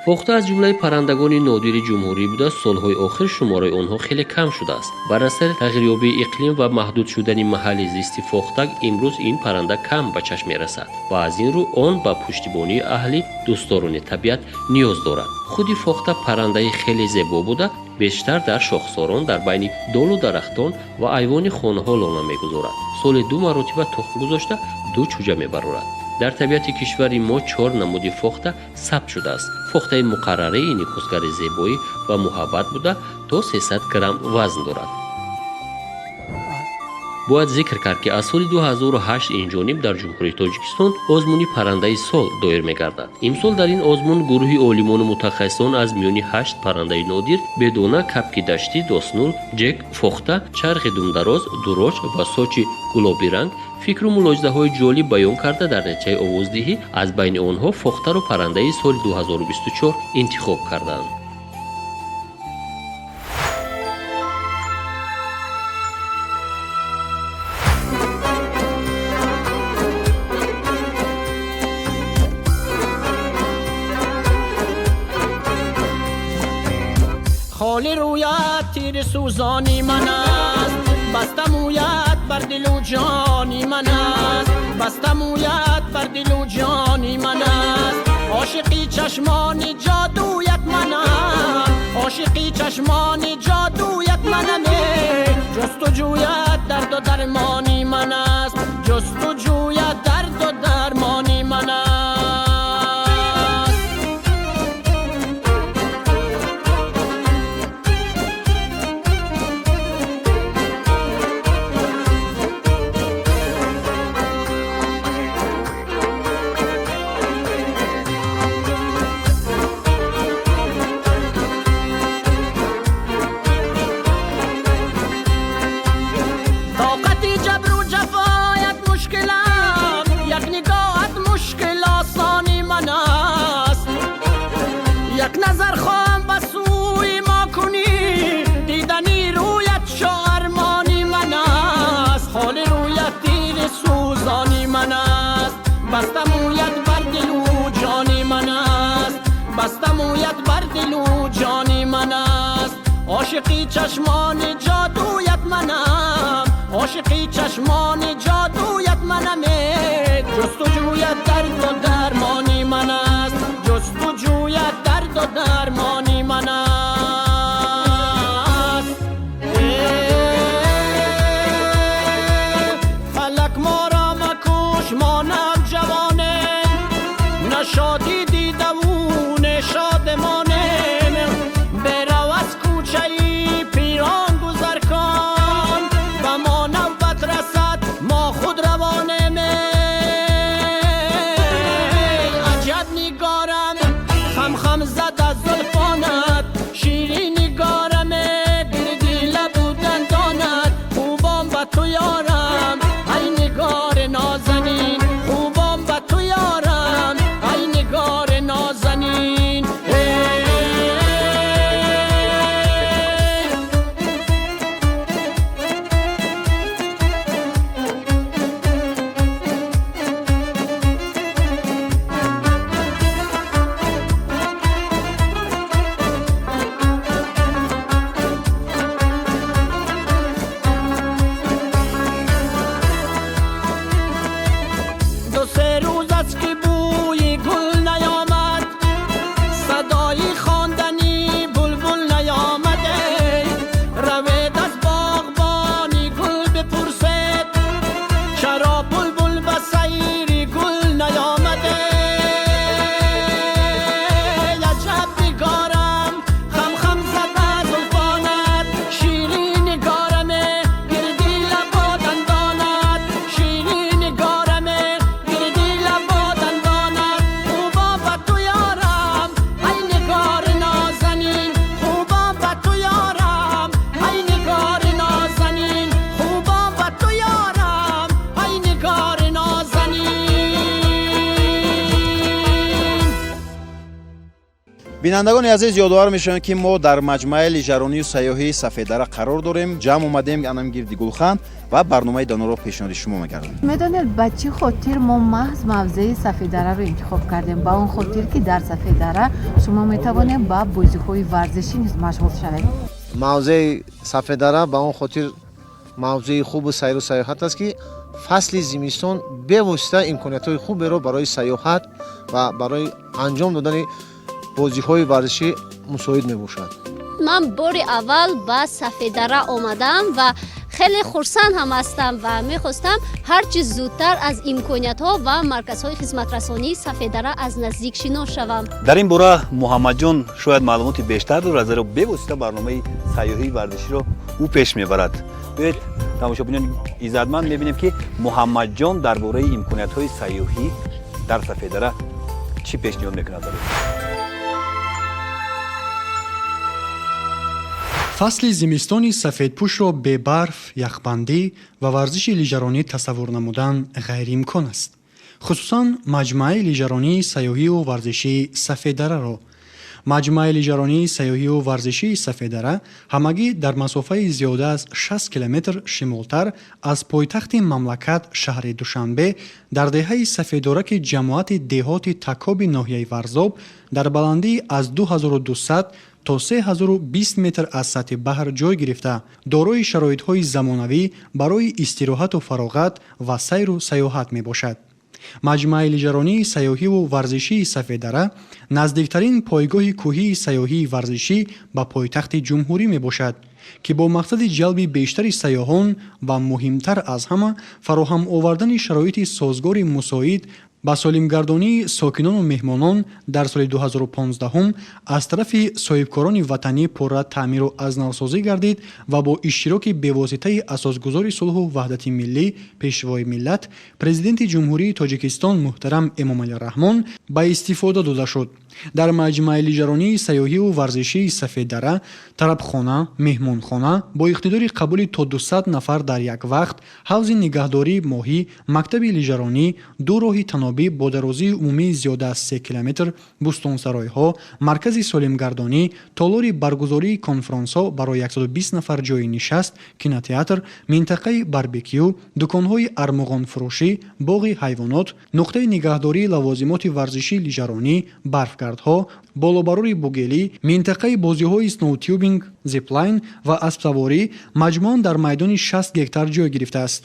фохта аз ҷумлаи паррандагони нодири ҷумҳурӣ буда солҳои охир шумораи онҳо хеле кам шудааст. бар асари тағйирёбии иқлим ва маҳдуд шудани маҳалли зисти фохтак имрӯз ин парранда кам ба чашм мерасад ва аз ин рӯ он ба пуштибонии аҳли дӯстдорони табиат ниёз дорад. худи фохта паррандаи хеле зебо буда бештар дар шохсорон, дар байни долу дарахтон ва айвони хонаҳо лона мегузорад. соли 2 маротиба тухм гузошта 2 чӯҷа мебарорад. дар табиати кишвари мо 4 намуди фохта сабт шудааст. фохтаи муқаррараи никосгари зебоӣ ва муҳаббат буда то 300 грамм вазн дорад. бояд зикр кард ки аз соли 2008 инҷониб дар ҷумҳурии тоҷикистон озмуни паррандаи сол доир мегардад. имсол дар ин озмун гурӯҳи олимону мутахассисон аз миёни 8 паррандаи нодир бедона, капки даштӣ, доснул, ҷек, фохта, чархи думдароз, дуроч ва сочи гулоби ранг фикру мулоҳизаҳои ҷолиб баён карда дар натиҷаи овоздиҳӣ аз байни онҳо фохтаро паррандаи соли 2024 интихоб карданд. خالی رویت تیر سوزانی من است، بسته مویت بر دل و جانی من است، بسته مویت بر دل و جانی من است. عاشقی چشمان جادویت منم، عاشقی چشمان جادویت منم. جستجویت درد و درمانی من است، جستجویت درد و درمانی من است. بسته مویت بر دل و جانی من است، بسته مویت بر دل و جانی من است. عاشقی چشمان جادویت منم، عاشقی چشمان جادویت منم. جستجویت درد و درمانی من است، جستجویت درد و درمانی من است. دو سه روز است که بوی گل نیامد صدای خواندنی بلبل نیامده روید از باغبانی گل بپرسید چرا بلبل به سیر گل نیامده عجب نگارم خم خم زده زلفانت شیرین نگارمه گردی لبا دندانت شیرین نگارمه گردی لبا دندانت خوبا به تو یارم ای نگار نازنین خوبا به تو یارم ای نگار نازنین خوبا به تو یارم ای نگار نازنین. бинандагони азиз ёдовар мешавем ки мо дар маҷмаи лижаронию сайёҳии сафедара қарор дорем. ҷамъ омадем анам гирди гулхан ва барномаи доноро пешниҳоди шумо мегардонем. медонед ба чӣ хотир мо маҳз мавзеи сафедараро интихоб кардем? ба он хотир ки дар сафедара шумо метавонед ба бозиҳои варзишӣ низ машғул шавед. мавзеи сафедара ба он хотир мавзеи хубу сайру сайёҳат аст ки фасли зимистон бевосита имкониятҳои хуберо барои сайёҳат ва барои анҷом додани бозиҳои варзишӣ мусоид мебошад. ман бори аввал ба сафедара омадам ва хеле хурсанд ҳам ҳастам ва мехостам ҳарчи зудтар аз имкониятҳо ва марказҳои хизматрасонии сафедара аз наздик шинос шавам. дар ин бора муҳаммадҷон шояд маълумоти бештар дорад, зеро бевосита барномаи сайёҳии варзиширо ӯ пеш мебарад. биёед тамошобинони иззатманд мебинем ки муҳаммадҷон дар бораи имкониятҳои сайёҳӣ дар сафедара чӣ пешниҳод мекунад. фасли зимистони сафедпӯшро бе барф, яхбандӣ ва варзиши лижаронӣ тасаввур намудан ғайриимкон аст. хусусан маҷмӯаи лижаронии сайёҳию варзишии сафедараро. маҷмӯаи лижаронии сайёҳию варзишии сафедара ҳамагӣ дар масофаи зиёда аз 60 километр шимолтар аз пойтахти мамлакат шаҳри душанбе дар деҳаи сафедораки ҷамоати деҳоти такоби ноҳияи варзоб дар баландии аз 2200 то 3020 метр аз сатҳи баҳр ҷой гирифта дорои шароитҳои замонавӣ барои истироҳату фароғат ва сайру сайёҳат мебошад. маҷмӯаи лижаронии сайёҳиву варзишии сафедара наздиктарин пойгоҳи кӯҳии сайёҳии варзишӣ ба пойтахти ҷумҳурӣ мебошад ки бо мақсади ҷалби бештари сайёҳон ва муҳимтар аз ҳама фароҳам овардани шароити созгори мусоид ба солимгардонии сокинону меҳмонон дар соли 2015 аз тарафи соҳибкорони ватанӣ пурра таъмиру азнавсозӣ гардид ва бо иштироки бевоситаи асосгузори сулҳу ваҳдати миллӣ пешвои миллат президенти ҷумҳурии тоҷикистон муҳтарам эмомалӣ раҳмон ба истифода дода шуд. дар маҷмӯаи лижаронии сайёҳиву варзишии сафедара тарабхона, меҳмонхона бо иқтидори қабули то 200 нафар дар як вақт, ҳавзи нигаҳдории моҳӣ, мактаби лижаронӣ, ду роҳи танобӣ бо дарозии умумии зиёда аз 3 километр, бустонсаройҳо, маркази солимгардонӣ, толори баргузории конфронсҳо барои 120 нафар ҷойи нишаст, кинотеатр, минтақаи барбекю, дуконҳои армуғонфурӯшӣ, боғи ҳайвонот, нуқтаи нигаҳдории лавозимоти варзишии лижаронӣ, барфгардҳо, болобарори бугелӣ, минтақаи бозиҳои сноутюбинг, зиплайн ва аспсаворӣ маҷмӯан дар майдони 60 гектар ҷой гирифтааст.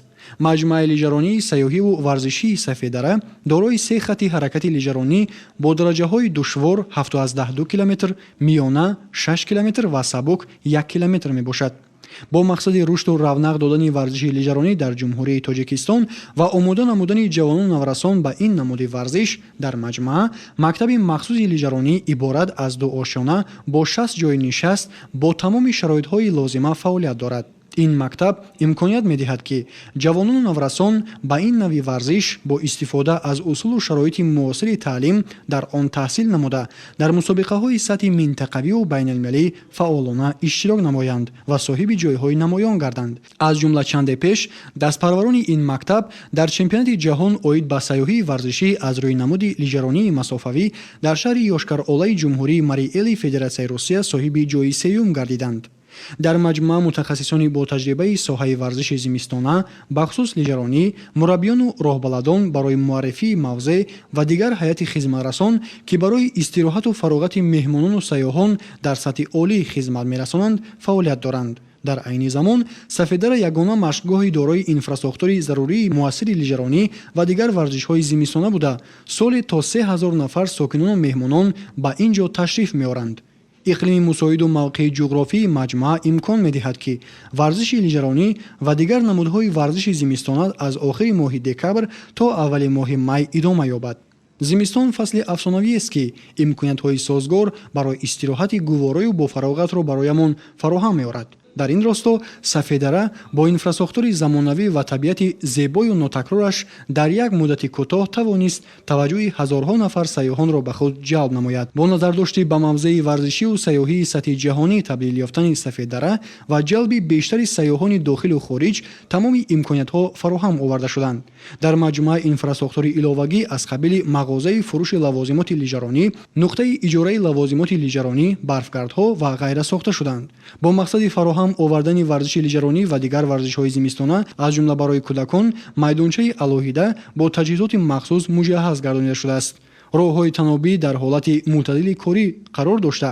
маҷмӯаи лижаронии сайёҳиву варзишии сафедара дорои 3 хатти ҳаракати лижаронӣ бо дараҷаҳои душвор 7-12 километр, миёна 6 километр ва сабук 1 километр мебошад. бо мақсади рушду равнақ додани варзиши лижаронӣ дар ҷумҳурии тоҷикистон ва омода намудани ҷавонону наврасон ба ин намуди варзиш дар маҷмӯа мактаби махсуси лижаронӣ иборат аз 2 ошона бо 60 ҷойи нишаст бо тамоми шароитҳои лозима фаъолият дорад. ин мактаб имконият медиҳад ки ҷавонону наврасон ба ин нави варзиш бо истифода аз усулу шароити муосири таълим дар он таҳсил намуда дар мусобиқаҳои сатҳи минтақавию байналмилалӣ фаъолона иштирок намоянд ва соҳиби ҷойҳои намоён гарданд. аз ҷумла чанде пеш дастпарварони ин мактаб дар чемпионати ҷаҳон оид ба сайёҳии варзишӣ аз рӯи намуди лижаронии масофавӣ дар шаҳри Йошкар-Олаи ҷумҳурии Мариэли Федератсияи Русия соҳиби ҷойи сеюм гардиданд. дар маҷмӯа мутахассисони бо таҷрибаи соҳаи варзиши зимистона бахусус лижаронӣ, мураббиёну роҳбаладон барои муаррифии мавзеъ ва дигар ҳайати хизматрасон ки барои истироҳату фароғати меҳмонону сайёҳон дар сатҳи олӣ хизмат мерасонанд фаъолият доранд. дар айни замон сафедара ягона машқгоҳи дорои инфрасохтури зарурии муассири лижаронӣ ва дигар варзишҳои зимистона буда соле то 3000 нафар сокинону меҳмонон ба ин ҷо ташриф меоранд. иқлими мусоиду мавқеи ҷуғрофии маҷмӯа имкон медиҳад ки варзиши лижаронӣ ва дигар намудҳои варзиши зимистона аз охири моҳи декабр то аввали моҳи май идома ёбад. зимистон фасли афсонавиест ки имкониятҳои созгор барои истироҳати гуворою бофароғатро бароямон фароҳам меорад. дар ин росто сафедара бо инфрасохтури замонавӣ ва табиати зебою нотакрораш дар як муддати кӯтоҳ тавонист таваҷҷӯҳи ҳазорҳо нафар сайёҳонро ба худ ҷалб намояд. бо назардошти ба мавзеи варзишию сайёҳии сатҳи ҷаҳонӣ табдил ёфтани сафедара ва ҷалби бештари сайёҳони дохилу хориҷ тамоми имкониятҳо фароҳам оварда шуданд. дар маҷмӯаи инфрасохтури иловагӣ аз қабили мағозаи фурӯши лавозимоти лижаронӣ, нуқтаи иҷораи лавозимоти лижаронӣ, барфгардҳо ва ғайра сохта шуданд. бо мақсади фароҳам овардани варзиши лижаронӣ ва дигар варзишҳои зимистона аз ҷумла барои кӯдакон майдончаи алоҳида бо таҷҳизоти махсус муҷаҳҳаз гардонида шудааст. роҳҳои танобӣ дар ҳолати мӯътадили корӣ қарор дошта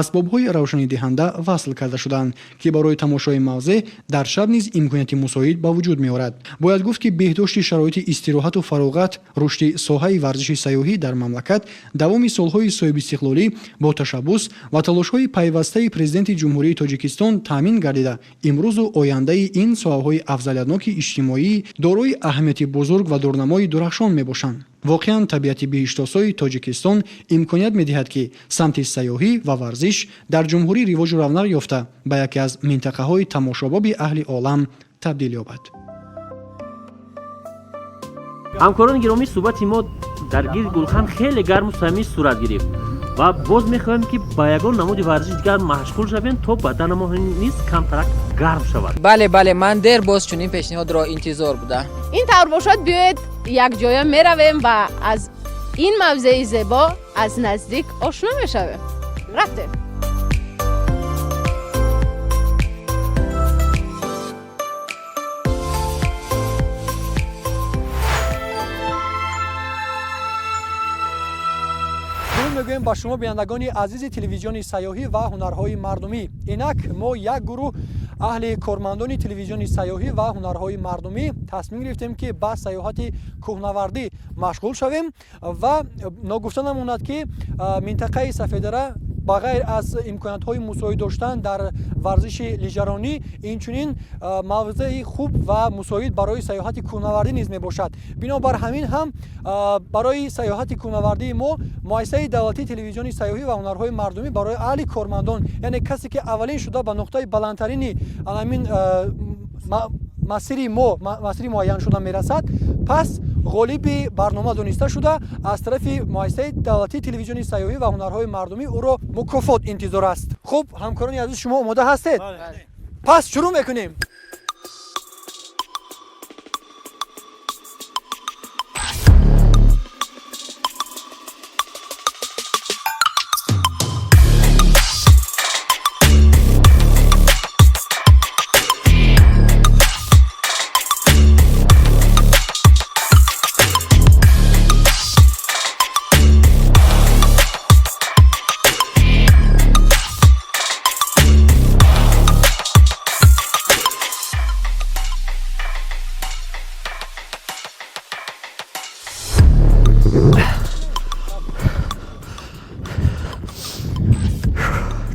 асбобҳои равшанидиҳанда васл карда шуданд ки барои тамошои мавзеъ дар шаб низ имконияти мусоид ба вуҷуд меорад. бояд гуфт ки беҳдошти шароити истироҳату фароғат рушди соҳаи варзиши сайёҳӣ дар мамлакат давоми солҳои соҳибистиқлолӣ бо ташаббус ва талошҳои пайвастаи президенти ҷумҳурии тоҷикистон таъмин гардида имрӯзу ояндаи ин соҳаҳои афзалиятноки иҷтимоӣ дорои аҳамияти бузург ва дурнамои дурахшон мебошанд. воқеан табиати биҳиштосои тоҷикистон имконият медиҳад ки самти сайёҳӣ ва варзиш дар ҷумҳурӣ ривоҷу равнақ ёфта ба яке аз минтақаҳои тамошобоби аҳли олам табдил ёбад. ҳамкорони гиромӣ, суҳбати мо дар гирди гулхан хеле гарму самимӣ сурат гирифт ва боз мехоҳем ки ба ягон намуди варзиши дигар машғул шавем то баданамон низ камтарак гарм шавад. бале ман дер боз чунин пешниҳодро интизор буда. ин тавр бошад биёед якҷоя меравем ва аз ин мавзеи зебо аз наздик ошно мешавем. рафтем. мегӯем ба шумо бинандагони азизи телевизиони сайёҳӣ ва ҳунарҳои мардумӣ. инак мо як гурӯҳ аҳли кормандони телевизиони сайёҳӣ ва ҳунарҳои мардумӣ тасмим гирифтем ки ба сайёҳати кӯҳнавардӣ машғул шавем ва ногуфта намонад ки минтақаи сафедара ба ғайр аз имкониятҳои мусоид доштан дар варзиши лижаронӣ инчунин мавзеи хуб ва мусоид барои сайёҳати кӯҳнавардӣ низ мебошад. бинобар ҳамин ҳам барои сайёҳати кӯҳнавардии мо муассисаи давлатии телевизиони сайёҳӣ ва ҳунарҳои мардумӣ барои аҳли кормандон, яъне касе ки аввалин шуда ба нуқтаи баландтарини аламин масири муайян шуда мерасад, пас ғолиби барнома дониста шуда аз тарафи муассисаи давлатии телевизиони сайёҳӣ ва ҳунарҳои мардумӣ ӯро мукофот интизор аст. хуб, ҳамкорони азиз, шумо омода ҳастед? пас шурӯъ мекунем.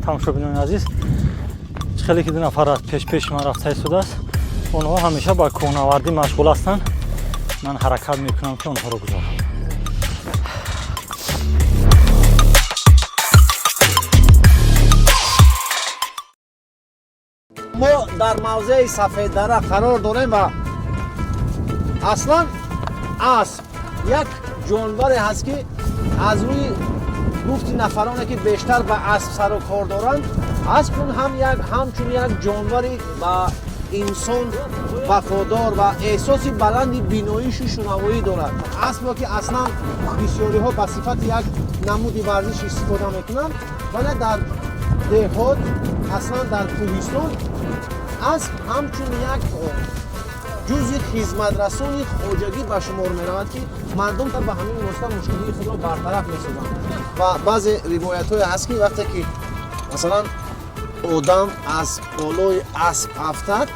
тамошобинони азиз, хеле ки ду нафар пеш ман рафта истодааст. онҳо ҳамеша ба кӯҳнавардӣ машғул ҳастанд. ман ҳаракат мекунам ки онҳоро гузорам. мо дар мавзеи сафеддара қарор дорем ва аслан асп як ҷонваре ҳаст ки аз рӯи гуфти нафароне ки бештар ба асп сару кор доранд, аспун ҳамчун як ҷонвари ба инсон вафодор ва эҳсоси баланди биноишу шунавоӣ дорад. аспро ки аслан бисёриҳо ба сифати як намуди варзиш истифода мекунанд, вале дар деҳот, аслан дар кӯҳистон асп ҳамчун як ҷузъи хизматрасони хоҷагӣ ба шумор меравад ки мардум ба ҳамин восита мушкилии худро бартараф месозанд. ва баъзе ривоятҳое ҳаст ки вақте ки масалан одам аз болои асп афтад,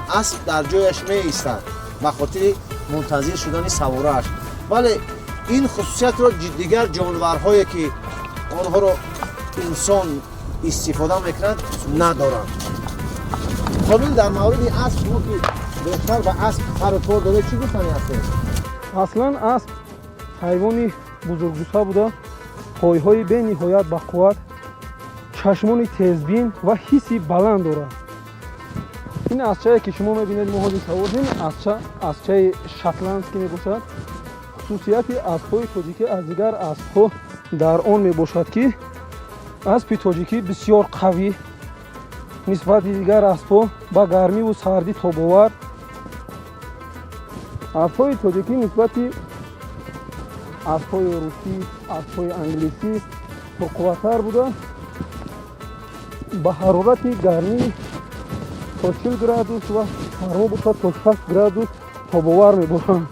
асп дар ҷояш меистад ба хотири мунтазир шудани саворааш. вале ин хусусиятро дигар ҷонварҳое ки онҳоро инсон истифода мекунад надоранд. қобил дар мавриди асп мо ки бештар ба асп сару кор дода чӣ гуфтани ҳастем? аслан асп ҳайвони бузурггуса буда пойҳои бениҳоят бақувват, чашмони тезбин ва ҳисси баланд дорад. ин асчае ки шумо мебинед мо ҳозир саводем, асчаи шотландский мебошад. хусусияти аспҳои тоҷикӣ аз дигар аспҳо дар он мебошад ки аспи тоҷикӣ бисёр қавӣ нисбати дигар аспҳо ба гармиву сардӣ тобовар. аспҳои тоҷикӣ нисбати аспҳои русӣ, аспҳои англисӣ пурқувваттар буда ба ҳарорати гармӣ то 40 градус ва ҳаво бошад то 60 градус тобовар мебошанд.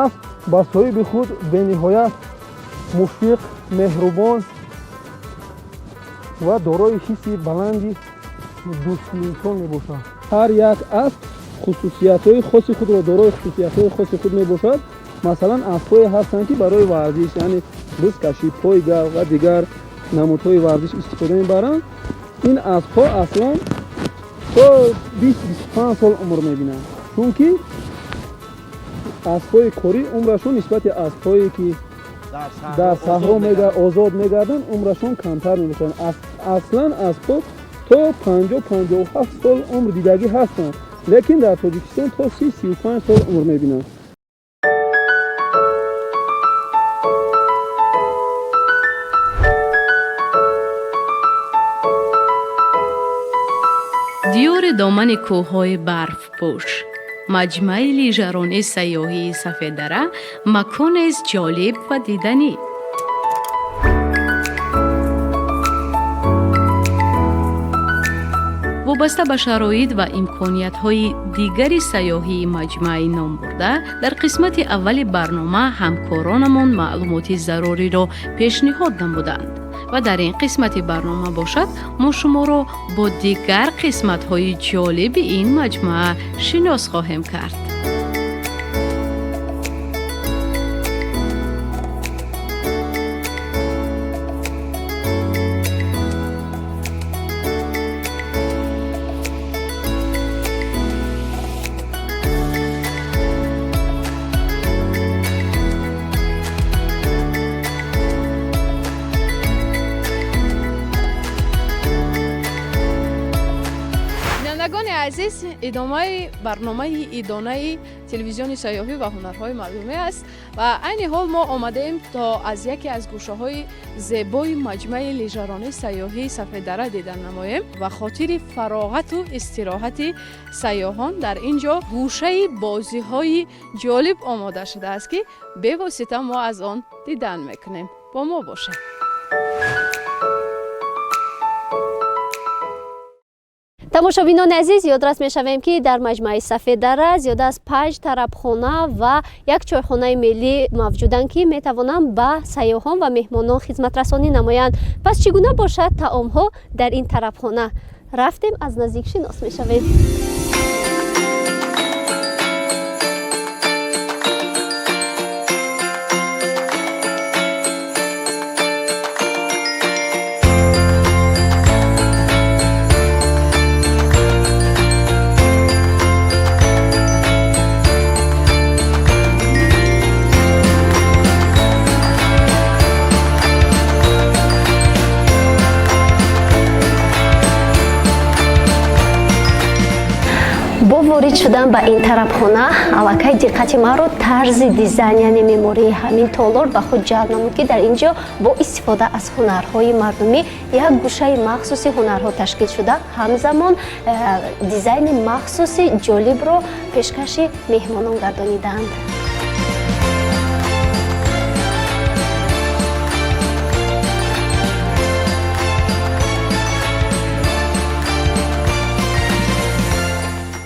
асп ба соҳиби худ бениҳоят мушфиқ, меҳрубон ва дорои ҳисси баланди дӯсти инсон мебошад. ҳар як асп хусусиятҳои хоси худро дорои хусусиятҳои хоси худ мебошад. масалан аспҳое ҳастанд ки барои варзиш, яъне бузкашӣ, пойгав ва дигар намудҳои варзиш истифода мебаранд. ин аспҳо аслан то 20-25 сол умр мебинанд, чунки аспҳои корӣ умрашон нисбати аспҳое ки дар саҳро озод мегарданд умрашон камтар мебошанд. аслан аспҳо то 50-57 сол умр дидагӣ ҳастанд, лекин дар тоҷикистон то 30-35 сол умр мебинанд. диёри домани кӯҳҳои барфпӯш, маҷмаи лижаронии сайёҳии Сафеддара маконест ҷолиб ва диданӣ. вобаста ба шароит ва имкониятҳои дигари сайёҳии маҷмаи номбурда, дар қисмати аввали барнома ҳамкоронамон маълумоти заруриро пешниҳод намуданд ва дар ин қисмати барнома бошад, мо шуморо бо дигар қисматҳои ҷолиби ин маҷмӯа шинос хоҳем кард. азиз, идомаи барномаи идонаи телевизиони сайёҳӣ ва ҳунарҳои мардумӣ аст ва айни ҳол мо омадаем то аз яке аз гӯшаҳои зебои маҷмаи лижаронии сайёҳии Сафеддара дидан намоем ва хотири фароғату истироҳати сайёҳон дар ин ҷо гӯшаи бозиҳои ҷолиб омода шудааст ки бевосита мо аз он дидан мекунем. бо мо бошед. тамошобинони азиз, ёдрас мешавем ки дар маҷмаи Сафеддара зиёда аз 5 тарабхона ва як чойхонаи миллӣ мавҷуданд ки метавонанд ба сайёҳон ва меҳмонон хизматрасонӣ намоянд. пас чӣ гуна бошад таомҳо дар ин тарабхона? рафтем аз наздик шинос мешавем. бо ворид шудан ба ин тарабхона аллакай диққати маро тарзи дизайн, яъне меъмории ҳамин толор ба худ ҷалб намуд ки дар ин ҷо бо истифода аз ҳунарҳои мардумӣ як гӯшаи махсуси ҳунарҳо ташкил шуда, ҳамзамон дизайни махсуси ҷолибро пешкаши меҳмонон гардонидаанд.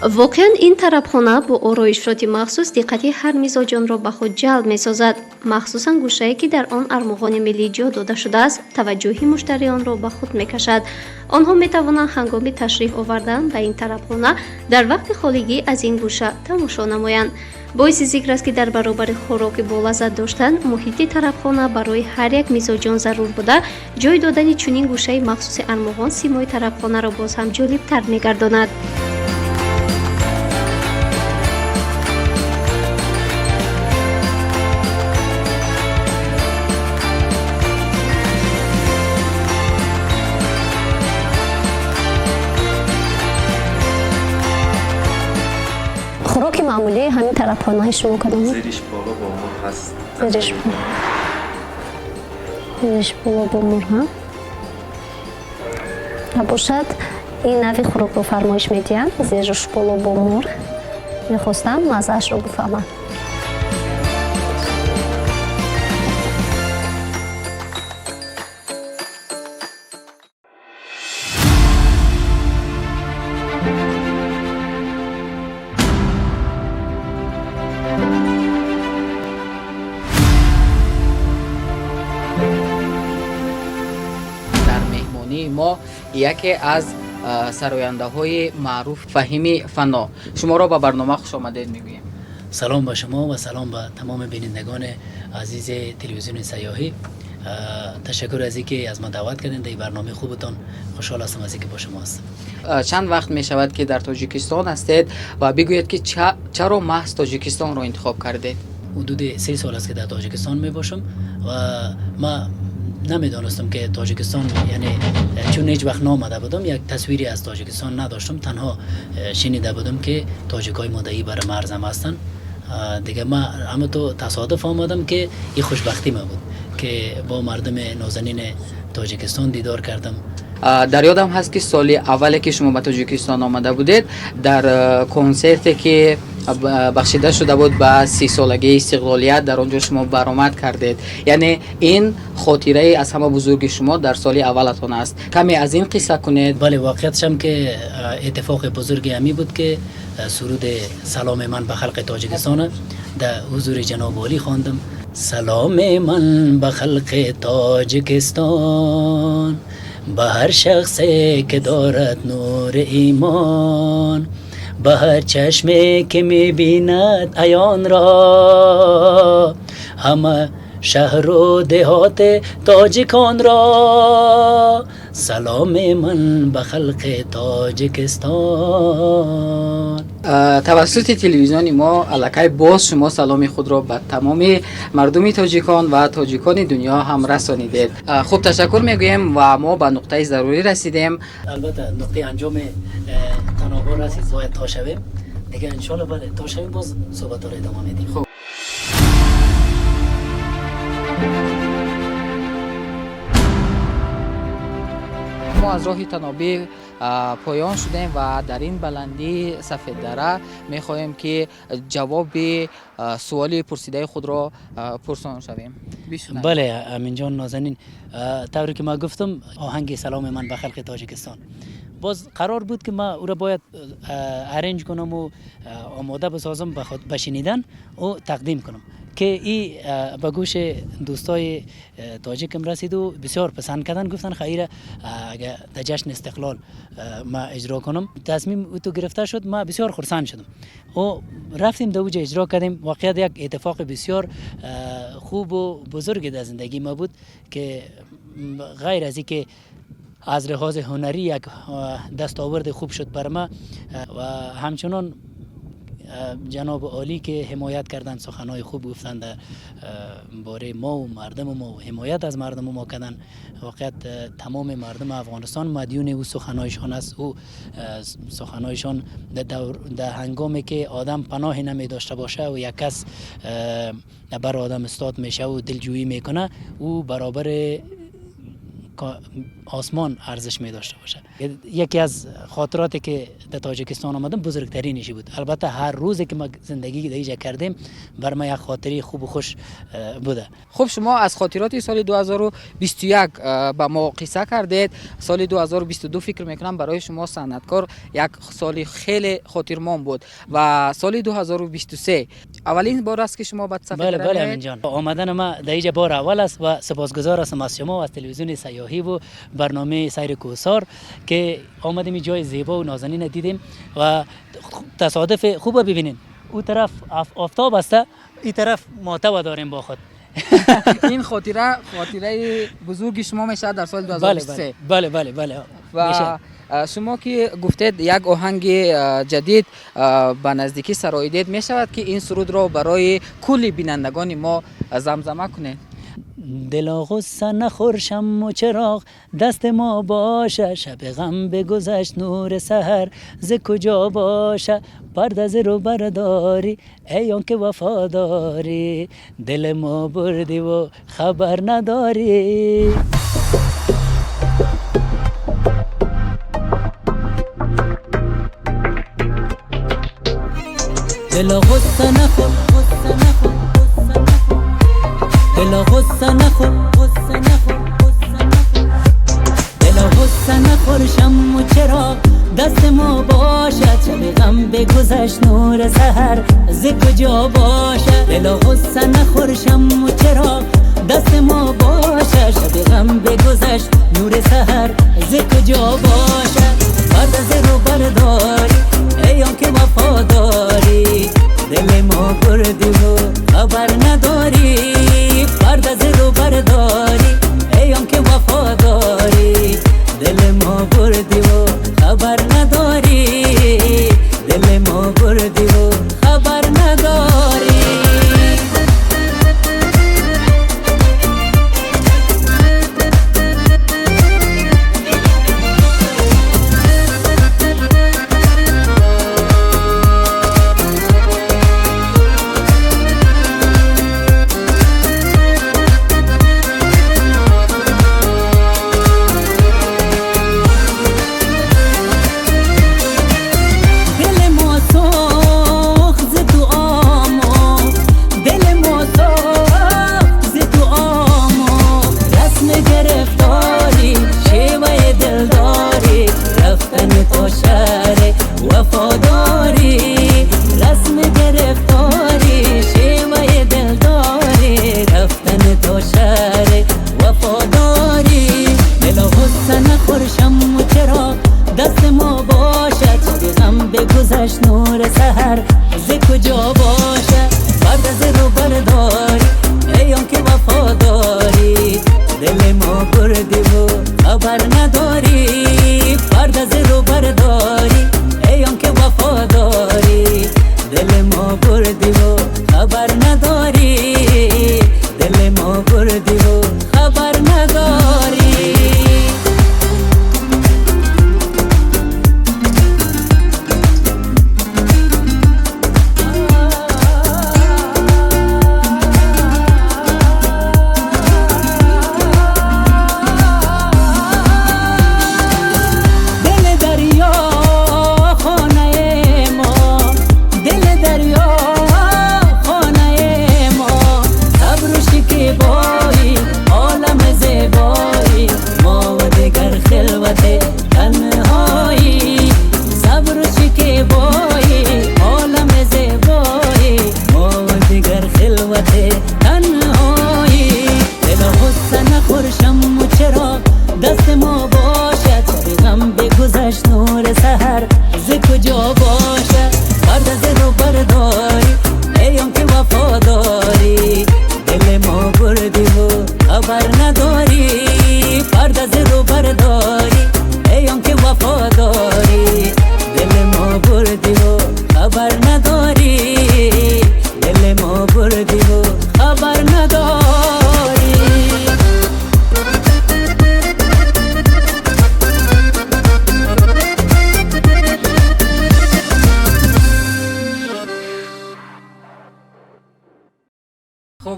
воқеан ин тарабхона бо ороишоти махсус диққати ҳар мизоҷонро ба худ ҷалб месозад. махсусан гӯшае ки дар он армоғони миллӣ ҷо дода шудааст таваҷҷӯҳи муштариёнро ба худ мекашад. онҳо метавонанд ҳангоми ташриф овардан ба ин тарабхона дар вақти холигӣ аз ин гӯша тамошо намоянд. боиси зикр аст ки дар баробари хӯроки болаззат доштан муҳити тарабхона барои ҳар як мизоҷон зарур буда ҷой додани чунин гӯшаи махсуси армоғон симои тарабхонаро боз ҳам ҷолибтар мегардонад. خوراک معمولی همین طرفخانه‌های شما کدامه؟ زیرش بالا با مرغ هست. زیرش بالا با مرغ ها؟ باشد این نوع خوراک رو فرمایش میدیم. زیرش بالا با مرغ. میخواستم مزه‌اش رو بفهمم. ما یکی از سراینده های معروف فهیمی فنا شما را به برنامه خوش آمدید میگوییم. سلام به شما و سلام به تمام بینندگان عزیز تلویزیون سیاهی. تشکر از اینکه از ما دعوت کردین در برنامه خوبتان. خوشحال هستم از اینکه با شما هستم. چند وقت می شود که در تاجیکستان هستید و بگویید که چرا محض تاجیکستان را انتخاب کردید؟ حدود 3 سال است که در تاجیکستان می باشم و ما نمیدانستم که تاجیکستان، یعنی چون هیچ وقت نامده بودم، یک تصویری از تاجیکستان نداشتم، تنها شنیده بودم که تاجیکای مدعی بر مرزم هستن. دیگه ما همه تو تصادف آمدم که این خوشبختی ما بود که با مردم نازنین تاجیکستان دیدار کردم. در یادم هست که سال اولی که شما به تاجیکستان آمده بودید در کنسرتی که بخشیده شده بود به 30 سالگی استقلالیت در آنجا شما برآمد کردید، یعنی این خاطره از همه بزرگ شما در سال اولتون است. کمی از این قصه کنید. بله، واقعیتش هم که اتفاق بزرگی همی بود که سرود سلام من به خلق تاجیکستان در حضور جناب عالی خواندم. سلام من به خلق تاجیکستان، به هر شخصی که دارد نور ایمان، به هر چشمی که می‌بیند عیان را، همه شهر و دهات تاجیکان را. سلام من به خلق تاجیکستان. توسط تلویزیون ما الکی باز شما سلام خود را به تمام مردم تاجیکان و تاجیکان دنیا هم رسانیدید. خوب تشکر میگویم و ما به نقطه ضروری رسیدیم. البته نقطه انجام تناور رسید، باید تا شویم دیگه انشالله. بله، تا شویم باز صحبت را ادامه میدیم. خوب. ما از راه تنابه پایان شدیم و در این بلندی سفید دره میخواهیم که جواب سوال پرسیده خود را پرسان شویم. بله امین جان نازنین، طوری که ما گفتم آهنگ سلام من به خلق تاجیکستان باز قرار بود که ما او را باید ارنج کنم و آماده بسازم به شنیدن و تقدیم کنم که این به گوش دوستای تاجیکم رسید و بسیار پسند کردن. گفتن خیره اگر در جشن استقلال ما اجرا کنم. تصمیم او تو گرفته شد، ما بسیار خرسند شدم و رفتیم در اوج اجرا کردیم. واقعا یک اتفاق بسیار خوب و بزرگ در زندگی ما بود که غیر از اینکه از لحاظ هنری یک دستاورد خوب شد بر ما و همچنان جناب عالی که حمایت کردن، سخنهای خوب گفتند باره ما و مردم ما و حمایت از مردم ما کردن. واقعا تمام مردم افغانستان مدیون او سخنهایشان است. او سخنهایشان در هنگامی که آدم پناهی نمی داشته باشه و یک کس بر آدم استاد میشه و دلجویی میکنه، او برابر آسمان ارزش می داشته باشه. یکی از خاطراتی که در تاجیکستان آمدم بزرگترینشی بود. البته هر روزی که ما زندگی در اینجا کردیم بر ما یک خاطره خوب و خوش بوده. خب شما از خاطرات سال 2021 با ما قصه کردید. سال 2022 فکر میکنم برای شما صنعتکار یک سال خیلی خاطرمان بود و سال 2023 اولین بار است که شما به سفر بله امین جان، آمدن ما در اینجا بار اول است و سپاسگزار هستم از شما و از تلویزیون سیاحی و برنامه سیر کوهسار که آمدیم این جای زیبا و نازنین دیدیم و تصادف خوب ببینین. اون طرف آفتاب است، این طرف ماتوا داریم با خود. این خاطره بزرگی شما میشه در سال 2023. بله. و شما که گفتید یک آهنگ جدید به نزدیکی سراییدید، می شود که این سرود را برای کل بینندگان ما زمزمه کنید؟ دلا غصه نخور شم و چراغ دست ما باشه، شب غم بگذشت نور سحر ز کجا باشه، پرده ز رو برداری ای آن که وفاداری، دل ما بردی و خبر نداری. دلا غصه نخور دلا غصه نخور دلا غصه نخور شم و چراغ دست ما باشد، شب غم بگذشت نور سحر ز کجا باشد، دلا غصه نخور شم و چراغ دست ما باشد، شب غم بگذشت نور سحر ز کجا باشد، پرده ز رو برداری ای آن که وفاداری، دل ما بردی و خبر نداری، پرده ز رو برداری ای آن که وفاداری، دل ما بردی و خبر نداری، دل ما بردی و خبر نداری.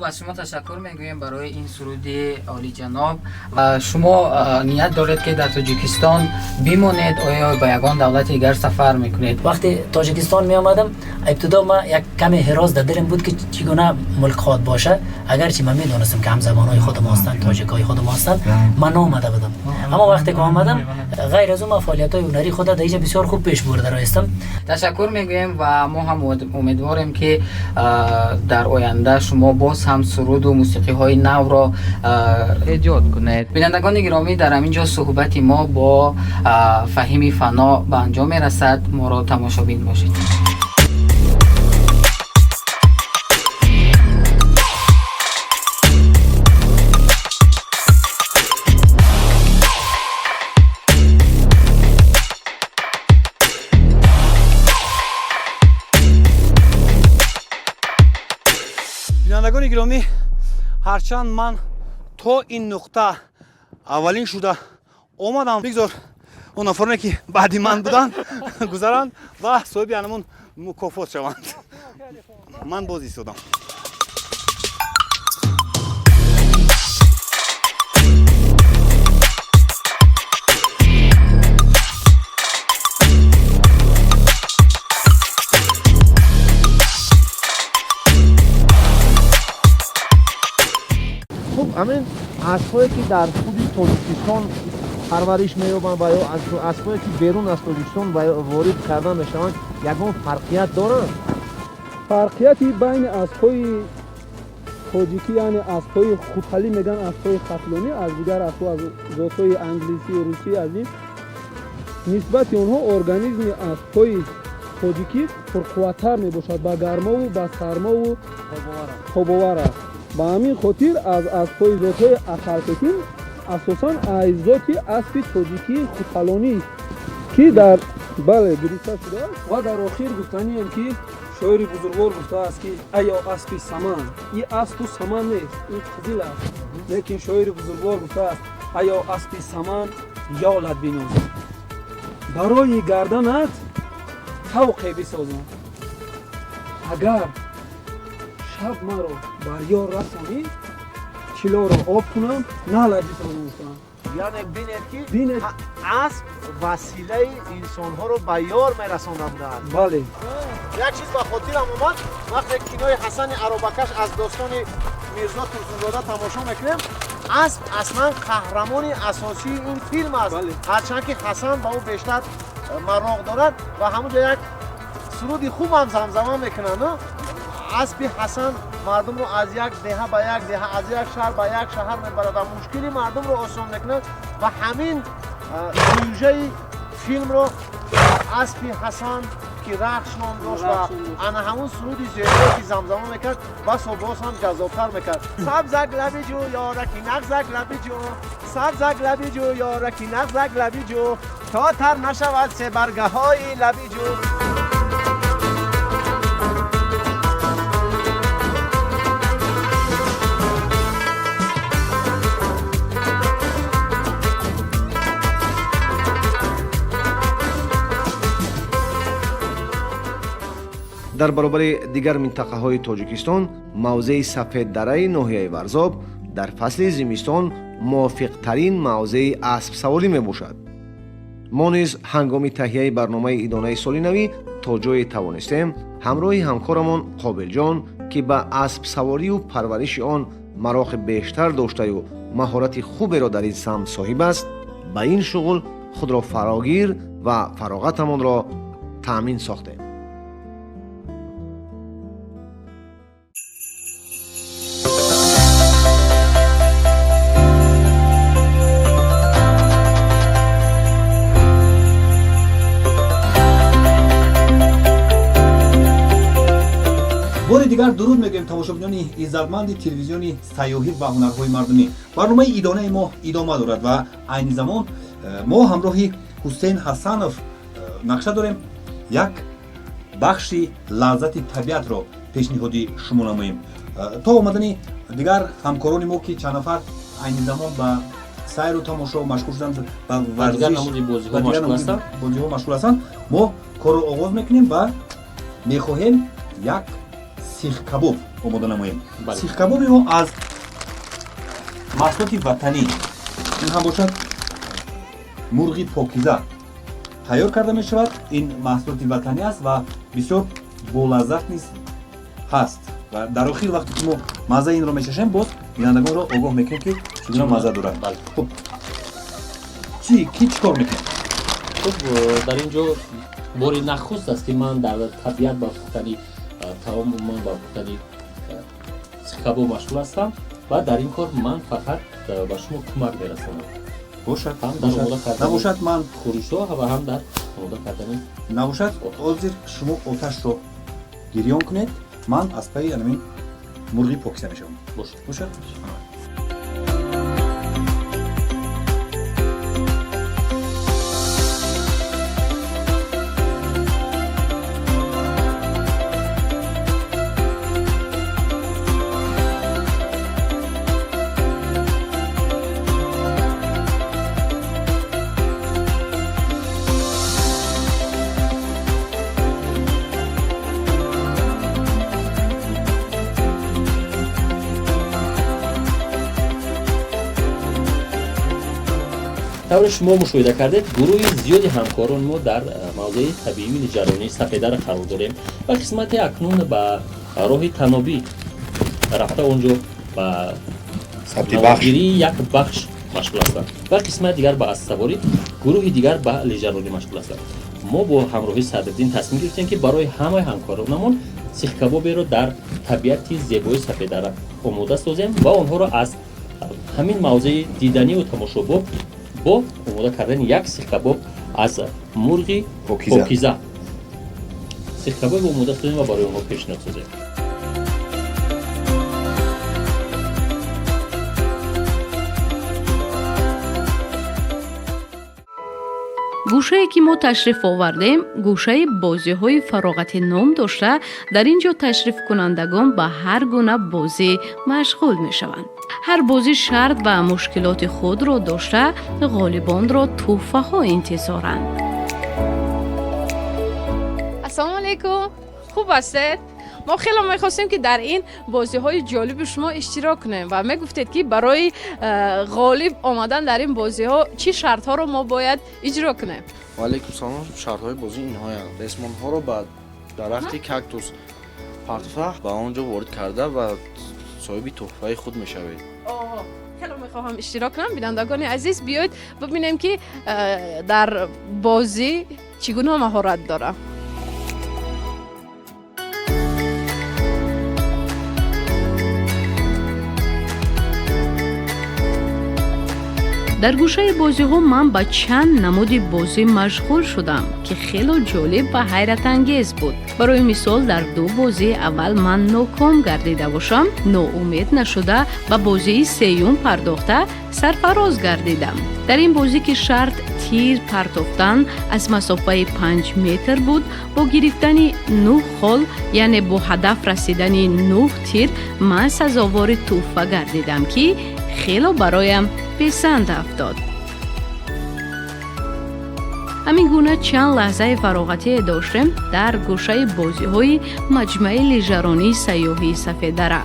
از شما تشکر میگویم برای این سرود عالی جناب. شما نیت دارید که در تاجیکستان بمانید آیا به یگان دولت دیگر سفر میکنید؟ وقتی تاجیکستان می آمدم ابتدا ما یک کمی حراس در دلم بود که چگونه ملک خود باشه، اگرچه من میدونستم که هم زبانهای خودم هستند، تاجیکای خودم هستند، من آمده بودم. اما وقتی که آمدم غیر از اون فعالیت‌های هنری خود در اینجا بسیار خوب پیش برده رایستم. تشکر میگویم و ما هم امیدواریم که در آینده شما باز هم سرود و موسیقی های نو را ایجاد کنید. بینندگان گرامی، در همینجا صحبت ما با فهیم فنا به انجام میرسد. ما را تماشابین باشید. بینندگان گرامی، هرچند من تا این نقطه اولین شده آمدم، بگذار اون نفرانی که بعدی من بودن گذرند و صاحب انمون مکافات شوند. من باز ایستادم. همین اسبایی که در خود تاجیکستان پرورش می‌یابند و یا اسبایی که بیرون از تاجیکستان وارد کردن میشوند یگان فرقیت دارند؟ فرقیتی بین اسب‌های تاجیکی یعنی اسب‌های خوتلی میگن اسب‌های قتلانی از دیگر اسب‌ها از ذات‌های انگلیسی و روسی از این نسبت اونها ارگانیسم اسب‌های تاجیکی پرقوت‌تر میباشد با گرما و با سرما و خواب‌آور است. با همین خاطر از اسب‌های ذات‌های اقل‌پسند اساساً از ذات اسب تاجیکی خوتلانی که در بله گرفته شده است و در آخر گفتنی هم که شاعر بزرگوار گفته است که ایا اسب سمن، این اسب سمن نیست، این قزل است، لیکن شاعر بزرگوار گفته است ایا اسب سمن یالت بینم، برای گردنت طوقی بسازم، اگر شب مرا بر یار رسانی چلا را آب کنم نالت بسازم. یعنی بینید که اسب وسیله انسان‌ها رو به یار می‌رسانده بودند. بله. یک چیز به خاطرم اومد وقتی کینوی حسن عربکش از داستان میرزا ترسونزاده تماشا میکنیم، اسب اصلا قهرمان اساسی این فیلم است. هرچند که حسن با او بیشتر مراق دارد و همونجا یک سرود خوب هم زمزمه میکنن. اسب حسن مردم رو از یک دهه به یک دهه، از یک شهر به یک شهر میبرد و مشکلی مردم رو آسان میکنه و همین سوژه فیلم رو اسب حسن که رقص نام داشت و انا همون سرودی زیبایی که زمزمه میکرد بس و باز هم جذابتر میکرد. سبزک لبی جو یارکی نغزک لبی جو، سبزک لبی جو یارکی نغزک لبی جو، تا تر نشود سه برگه های لبی جو. در برابر دیگر منطقه های تاجیکستان موضع سفید دره ناحیه ورزاب در فصل زمستان موافق ترین موضع اسب سواری می باشد. ما نیز هنگام تهیه برنامه ادانه سال نوی تا جای توانستیم همراه همکارمان قابل جان که به اسب سواری و پرورش آن مراغ بیشتر داشته و مهارت خوبی را در این سمت صاحب است، به این شغل خود را فراگیر و فراغتمان را تأمین ساختیم. بار دیگر درود میگیم تماشاچیان عزتمند تلویزیون سیاحی و هنرهای مردمی. برنامه ادانه ما ادامه دارد و عین زمان ما همراه حسین حسنов نقشه داریم یک بخش لذت طبیعت را پیشنهادی شما نماییم. تا آمدن دیگر همکاران ما که چند نفر عین زمان به سیر و تماشا مشغول شدند و ورزش بازی ها مشغول هستند، ما کار را آغاز میکنیم و میخواهیم یک سیخ کباب омода намоем. Сих кабоби мо аз маҳсулоти ватанӣ, ин ҳам бошад мурғи покиза тайёр карда мешавад. Ин маҳсулоти ватанӣ аст ва бисёр болаззат низ ҳаст. ва дар охир вақте ки мо маззаи инро мешашем, боз бинандагонро огоҳ мекунем ки чигуна мазза дорад. Хуб, ки чӣ кор мекунем? Хуб, дар ин ҷо бори нахуст аст ки ман дар табиат ба пухтани таом, ман ба пухтани сихкабоб машғул ҳастам ва дар ин кор ман фақат ба шумо кӯмак мерасонам. Бошад, ҳам дар омода кардани набошад ман хӯришҳо ва ҳам дар омода кардани набошад ҳозир шумо оташро гирён кунед, ман аз пайи анамин мурғи покиза мешавам. Бошад? тавре шумо мушоҳида кардед, гурӯҳи зиёди ҳамкорон мо дар мавзеи табиию лиҷаронии сафедара қарор дорем ва қисмати акнун ба роҳи танобӣ рафта онҷо ба навогирии як бахш машғул ҳастанд ва қисмати дигар ба ассаворӣ, гурӯҳи дигар ба лиҷаронӣ машғул ҳастанд. мо бо ҳамроҳии Садриддин тасмим гирифтем ки барои ҳамаи ҳамкоронамон сихкабоберо дар табиати зебои сафедара омода созем ва онҳоро аз ҳамин мавзеи диданию тамошобоб бо омода кардани як сихкабоб аз мурғи покиза сихкабоб омода созем ва барои онҳо пешниҳод созем. гӯшае ки мо ташриф овардем гӯшаи бозиҳои фароғати ном дошта, дар ин ҷо ташрифкунандагон ба ҳар гуна бозӣ машғул мешаванд. ҳар бозӣ шарт ва мушкилоти худро дошта, ғолибонро тӯҳфаҳо интизоранд. ассалому алайкум, хуб ҳастед? мо хеле мехостем ки дар ин бозиҳои ҷолиби шумо иштирок кунем ва мегуфтед ки барои ғолиб омадан дар ин бозиҳо чӣ шартҳоро мо бояд иҷро кунем? ваалайкум салом. шартҳои бозӣ инҳоянд: дастмонҳоро ба дарахти кактус партофта ба он ҷо ворид карда ва соҳиби тӯҳфаи худ мешавед. хеле мехоҳам иштирок кунам. бинандагони азиз, биёед бибинем ки дар бозӣ чӣ гуна маҳорат дорам. дар гӯшаи бозиҳо ман ба чанд намуди бозӣ машғул шудам ки хело ҷолиб ва ҳайратангез буд. барои мисол, дар ду бозии аввал ман ноком гардида бошам, ноумед нашуда ба бозии сеюм пардохта сарфароз гардидам. дар ин бозӣ ки шарт тир партофтан аз масофаи 5 метр буд, бо гирифтани 9 хол, яъне бо ҳадаф расидани 9 тир, ман сазовори тӯҳфа гардидам ки хело бароям писанд афтод. ҳамин гуна чанд лаҳзаи фароғатие доштем дар гӯшаи бозиҳои маҷмаи лиҷаронии сайёҳии Сафедара.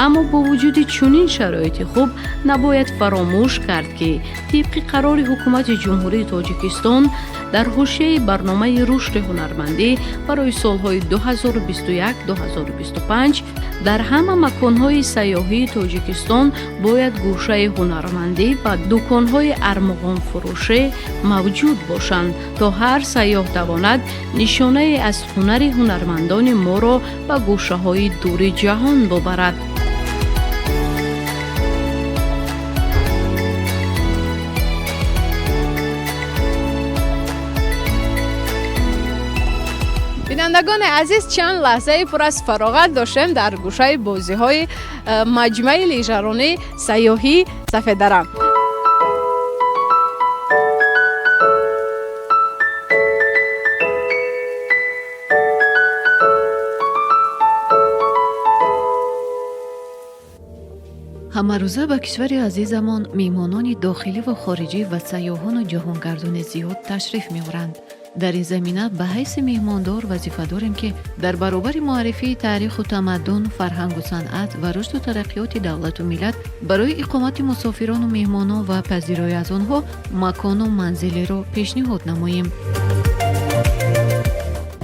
аммо бо вуҷуди чунин шароити хуб, набояд фаромӯш кард ки тибқи қарори ҳукумати ҷумҳурии Тоҷикистон дар ҳошияи барномаи рушди ҳунармандӣ барои солҳои 2021-2025 дар ҳама маконҳои сайёҳии Тоҷикистон бояд гӯшаи ҳунармандӣ ва дуконҳои армағонфурӯшӣ мавҷуд бошанд, то ҳар сайёҳ тавонад нишонае аз ҳунари ҳунармандони моро ба гӯшаҳои дури ҷаҳон бубарад. бинандагони азиз, чанд лаҳзаи пур аз фароғат доштем дар гӯшаи бозиҳои маҷмаи лиҷаронии сайёҳии Сафедара. ҳамарӯза ба кишвари азизамон меҳмонони дохилӣ ва хориҷӣ ва сайёҳону ҷаҳонгардони зиёд ташриф меоранд. дар ин замина ба ҳайси меҳмондор вазифа дорем ки дар баробари муаррифии таъриху тамаддун, фарҳангу санъат ва рушду тараққиёти давлату миллат барои иқомати мусофирону меҳмонон ва пазироӣ аз онҳо макону манзилеро пешниҳод намоем.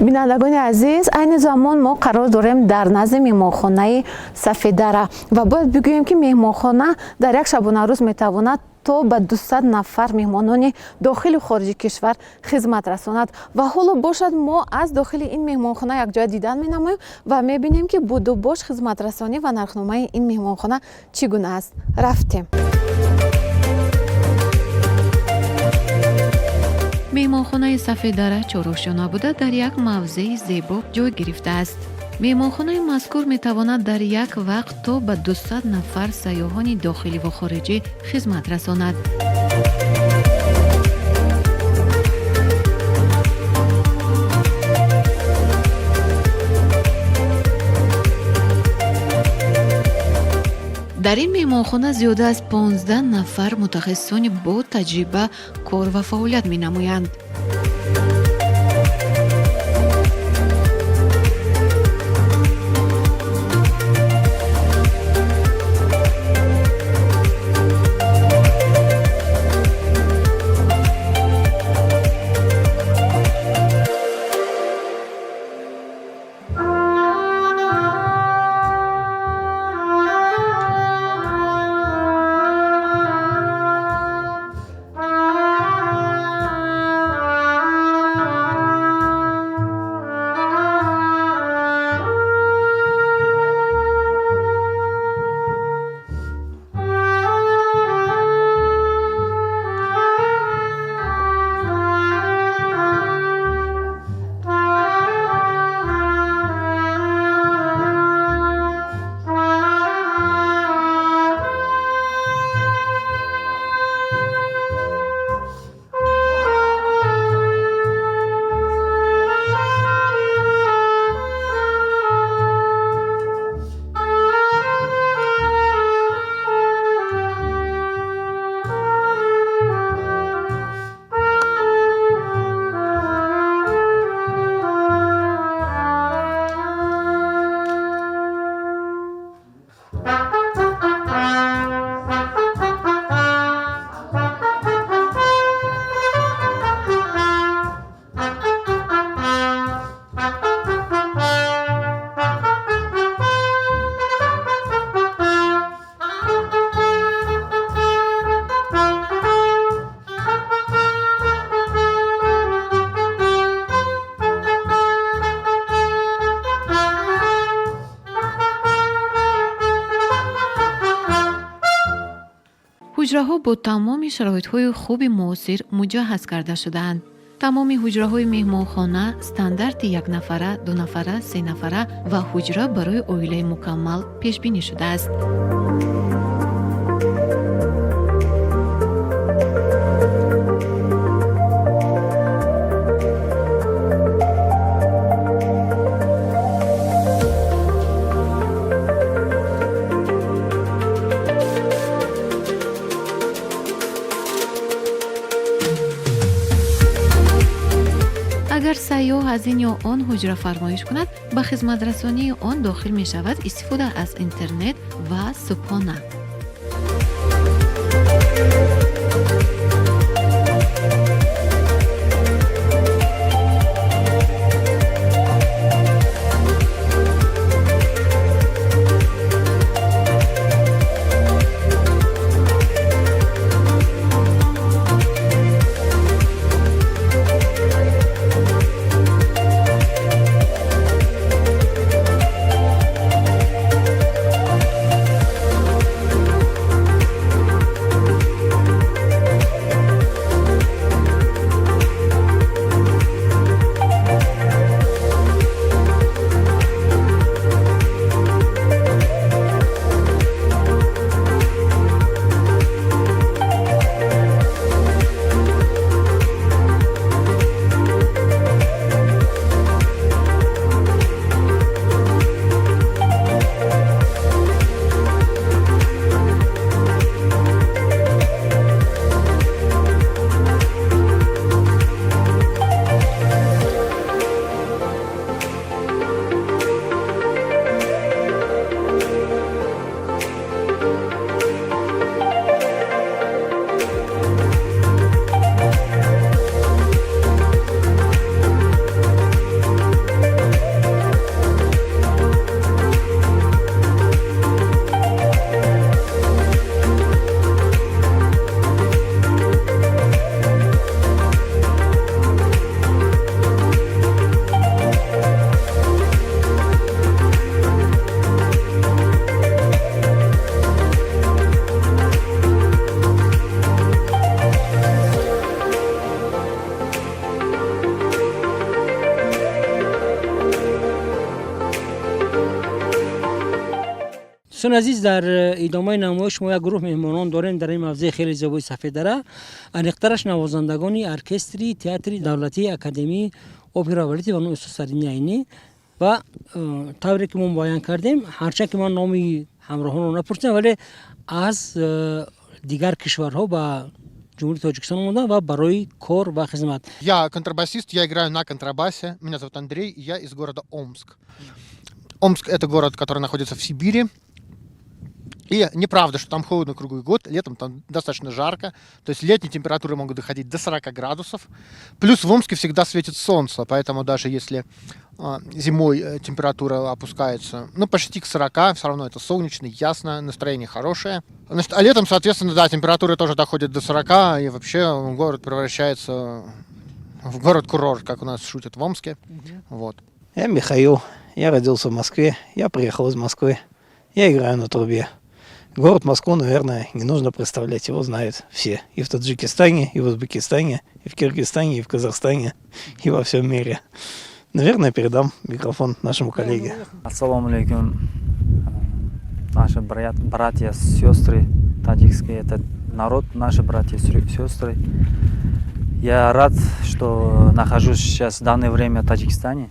бинандагони азиз, айни замон мо қарор дорем дар назди меҳмонхонаи Сафедара ва бояд бигӯем ки меҳмонхона дар як шабонарӯз метавонад то ба 200 нафар меҳмонони дохили хориҷи кишвар хизмат расонад ва ҳоло бошад мо аз дохили ин меҳмонхона якҷоя дидан менамоем ва мебинем ки будубош хизматрасонӣ ва нархномаи ин меҳмонхона чӣ гуна аст. Рафтем. меҳмонхонаи Сафедара чорошона буда дар як мавзеи зебо ҷой гирифтааст. меҳмонхонаи мазкур метавонад дар як вақт то ба 200 нафар сайёҳони дохилӣ ва хориҷӣ хизмат расонад. дар ин меҳмонхона зиёда аз 15 нафар мутахассисони бо таҷриба кор ва фаъолият менамоянд. ҳуҷраҳо бо тамоми шароитҳои хуби муосир муҷаҳҳаз карда шудаанд. тамоми ҳуҷраҳои меҳмонхона стандарти якнафара, дунафара, сенафара ва ҳуҷра барои оилаи мукаммал пешбинӣ шудааст. агар сайёҳ аз ин ё он ҳуҷра фармоиш кунад, ба хизматрасонии он дохил мешавад истифода аз интернет ва субҳона. دوستان عزیز در ادامه نمایش ما یک گروه مهمانان داریم در این موضع خیلی زیبای سفیددره. انیقترش نوازندگان ارکستری تئاتر دولتی اکادمی اپرا بالت و استاد سلیمی عینی و طوری که ما بیان کردیم هرچند که من نام همراهان رو نپرسیدم ولی از دیگر کشورها با جمهوری تاجیکستان اومدن و برای کار و خدمت. Я контрабасист, я играю на контрабасе. Меня зовут Андрей, и я из города Омск. Омск — это город, который находится в Сибири. И неправда, что там холодно круглый год, летом там достаточно жарко, то есть летние температуры могут доходить до 40 градусов. Плюс в Омске всегда светит солнце, поэтому даже если зимой температура опускается почти к 40, все равно это солнечно, ясно, настроение хорошее. Значит, а летом, соответственно, да, температура тоже доходит до 40, и вообще город превращается в город-курорт, как у нас шутят в Омске. Вот. Я Михаил, я родился в Москве, я приехал из Москвы, я играю на трубе. Город Москву, наверное, не нужно представлять, его знают все. И в Таджикистане, и в Узбекистане, и в Киргизстане, и в Казахстане, и во всем мире. Наверное, передам микрофон нашему коллеге. Ассаламу алейкум. Наши братья, сестры таджикские, это народ, наши братья, сестры. Я рад, что нахожусь сейчас в данное время в Таджикистане.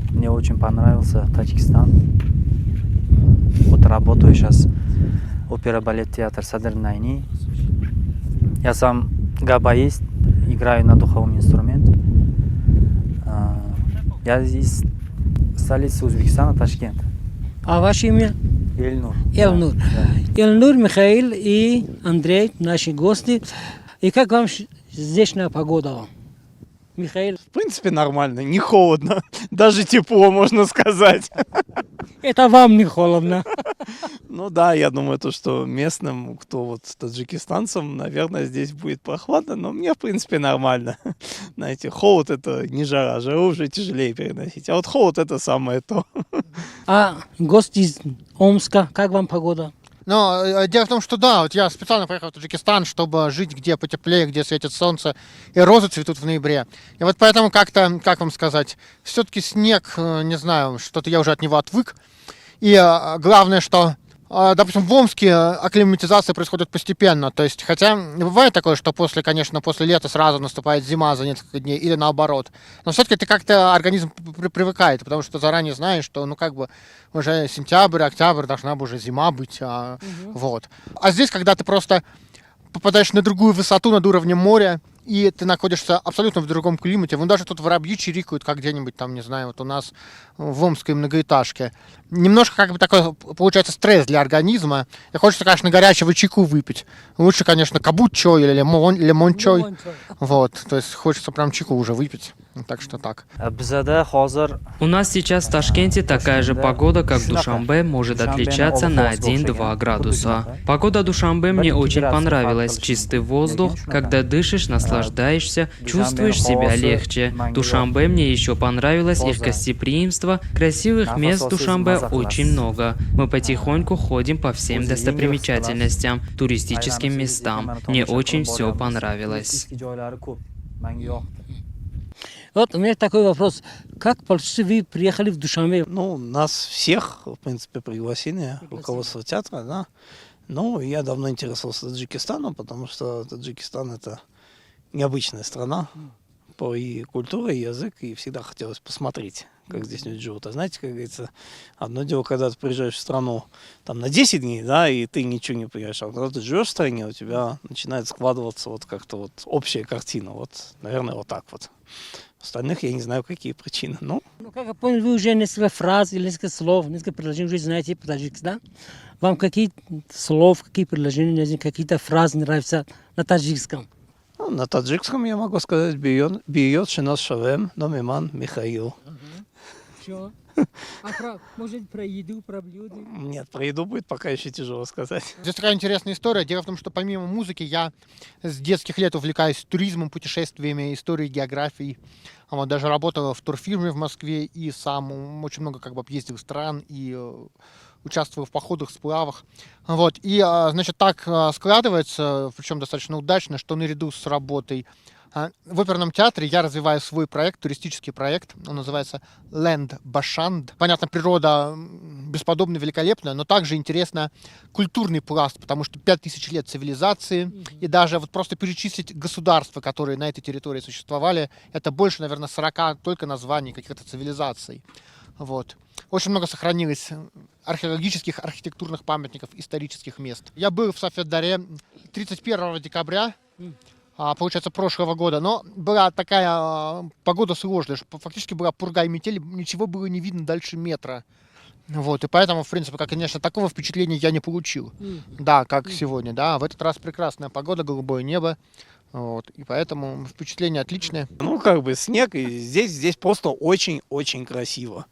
Мне очень понравился Таджикистан. Вот работаю сейчас опера, балет, театр Садр Найни. Я сам габаист, играю на духовом инструменте. Я из столицы Узбекистана, Ташкент. А ваше имя? Эльнур. Эльнур. Эльнур, Михаил и Андрей, наши гости. И как вам здешняя погода? Михаил? В принципе, нормально, не холодно, даже тепло, можно сказать. Это вам не холодно? Ну да, я думаю, что местным, кто вот таджикистанцам, наверное, здесь будет прохладно, но мне, в принципе, нормально. Знаете, холод — это не жара, жару уже тяжелее переносить, а вот холод — это самое то. А гость из Омска, как вам погода? Но дело в том, что да, вот я специально поехал в Таджикистан, чтобы жить где потеплее, где светит солнце, и розы цветут в ноябре. И вот поэтому как-то, как вам сказать, все-таки снег, не знаю, что-то я уже от него отвык. И главное, что, допустим, в Омске акклиматизация происходит постепенно. То есть, хотя бывает такое, что после лета сразу наступает зима за несколько дней или наоборот. Но все-таки ты как-то организм привыкает, потому что заранее знаешь, что уже сентябрь, октябрь должна бы уже зима быть. Вот. А здесь, когда ты просто попадаешь на другую высоту над уровнем моря, и ты находишься абсолютно в другом климате. Вон даже тут воробьи чирикают, как где-нибудь там, не знаю, вот у нас в Омской многоэтажке. Немножко такой получается стресс для организма. И хочется, конечно, горячего чайку выпить. Лучше, конечно, кабут-чой или лимон-чой. Вот, то есть хочется прям чайку уже выпить. Так что так. У нас сейчас в Ташкенте такая же погода, как в Душанбе, может отличаться на 1-2 градуса. Погода Душанбе мне очень понравилась. Чистый воздух, когда дышишь, наслаждаешься, чувствуешь себя легче. Душанбе мне еще понравилось их гостеприимство. Красивых мест в Душанбе очень много. Мы потихоньку ходим по всем достопримечательностям, туристическим местам. Мне очень все понравилось. Вот у меня такой вопрос. Как вы приехали в Душанбе? Ну, нас всех, в принципе, пригласили, руководство театра, да. Ну, я давно интересовался Таджикистаном, потому что Таджикистан — это необычная страна по и культуре, и язык, и всегда хотелось посмотреть, как здесь люди живут. А знаете, как говорится, одно дело, когда ты приезжаешь в страну там на 10 дней, да, и ты ничего не понимаешь, а когда ты живешь в стране, у тебя начинает складываться вот как-то вот общая картина, вот, наверное, вот так вот. Остальных я не знаю, какие причины. Ну, как я понял, вы уже несколько фраз, несколько слов, несколько предложений уже знаете по-таджикски, да? Вам какие слов, какие предложения, какие-то фразы нравятся на таджикском? Ну, на таджикском я могу сказать «Биет шинос шавем, номиман Михаил». Что? А может про еду, про блюда? Нет, про еду будет пока еще тяжело сказать. Здесь такая интересная история. Дело в том, что помимо музыки я с детских лет увлекаюсь туризмом, путешествиями, историей, географией. Вот, даже работал в турфирме в Москве и сам очень много объездил стран и участвовал в походах, сплавах. Вот. И, значит, так складывается, причем достаточно удачно, что наряду с работой В оперном театре я развиваю свой проект, туристический проект. Он называется Land Bashand. Понятно, природа бесподобно великолепная, но также интересно культурный пласт, потому что 5000 лет цивилизации. И даже вот просто перечислить государства, которые на этой территории существовали, это больше, наверное, 40 только названий каких-то цивилизаций. Вот. Очень много сохранилось археологических, архитектурных памятников, исторических мест. Я был в Сафедаре 31 декабря, получается, прошлого года, но была такая погода сложная, что фактически была пурга и метель, ничего было не видно дальше метра. Вот, и поэтому, в принципе, конечно, такого впечатления я не получил, да, как сегодня, да. В этот раз прекрасная погода, голубое небо, вот, и поэтому впечатление отличное. Ну, как бы снег, и здесь просто очень-очень красиво.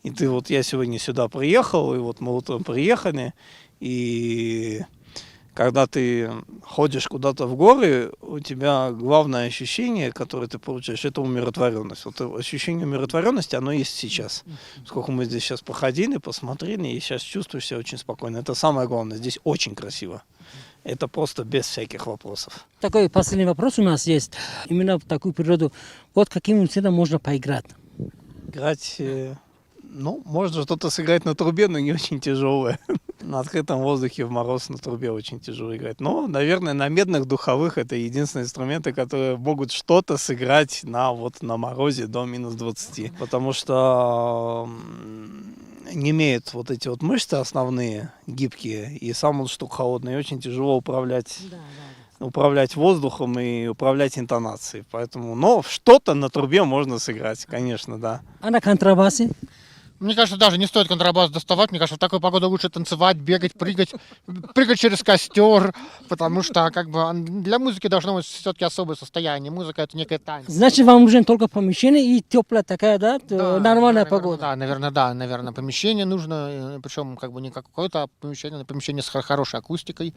И ты вот, я сегодня сюда приехал, и вот мы утром приехали, и когда ты ходишь куда-то в горы, у тебя главное ощущение, которое ты получаешь, это умиротворенность. Вот ощущение умиротворенности, оно есть сейчас. Сколько мы здесь сейчас походили, посмотрели, и сейчас чувствуешь себя очень спокойно. Это самое главное, здесь очень красиво. Это просто без всяких вопросов. Такой последний вопрос у нас есть. Именно в такую природу, вот каким инструментом можно поиграть? Играть, ну, можно что-то сыграть на трубе, но не очень тяжелое. На открытом воздухе в мороз на трубе очень тяжело играть. Но, наверное, на медных духовых это единственные инструменты, которые могут что-то сыграть на морозе до минус 20. Потому что не имеют вот эти вот мышцы основные, гибкие, и сам он штука холодный, и очень тяжело управлять воздухом и управлять интонацией. Поэтому, но что-то на трубе можно сыграть, конечно, да. А на контрабасе? Мне кажется, даже не стоит контрабас доставать. Мне кажется, в такой погоде лучше танцевать, бегать, прыгать через костер, потому что как бы для музыки должно быть все-таки особое состояние. Музыка — это некая танец. Значит, вам нужно только помещение и теплая такая, да, нормальная погода. Да, наверное, помещение нужно, причем как бы не какое-то помещение, но помещение с хорошей акустикой.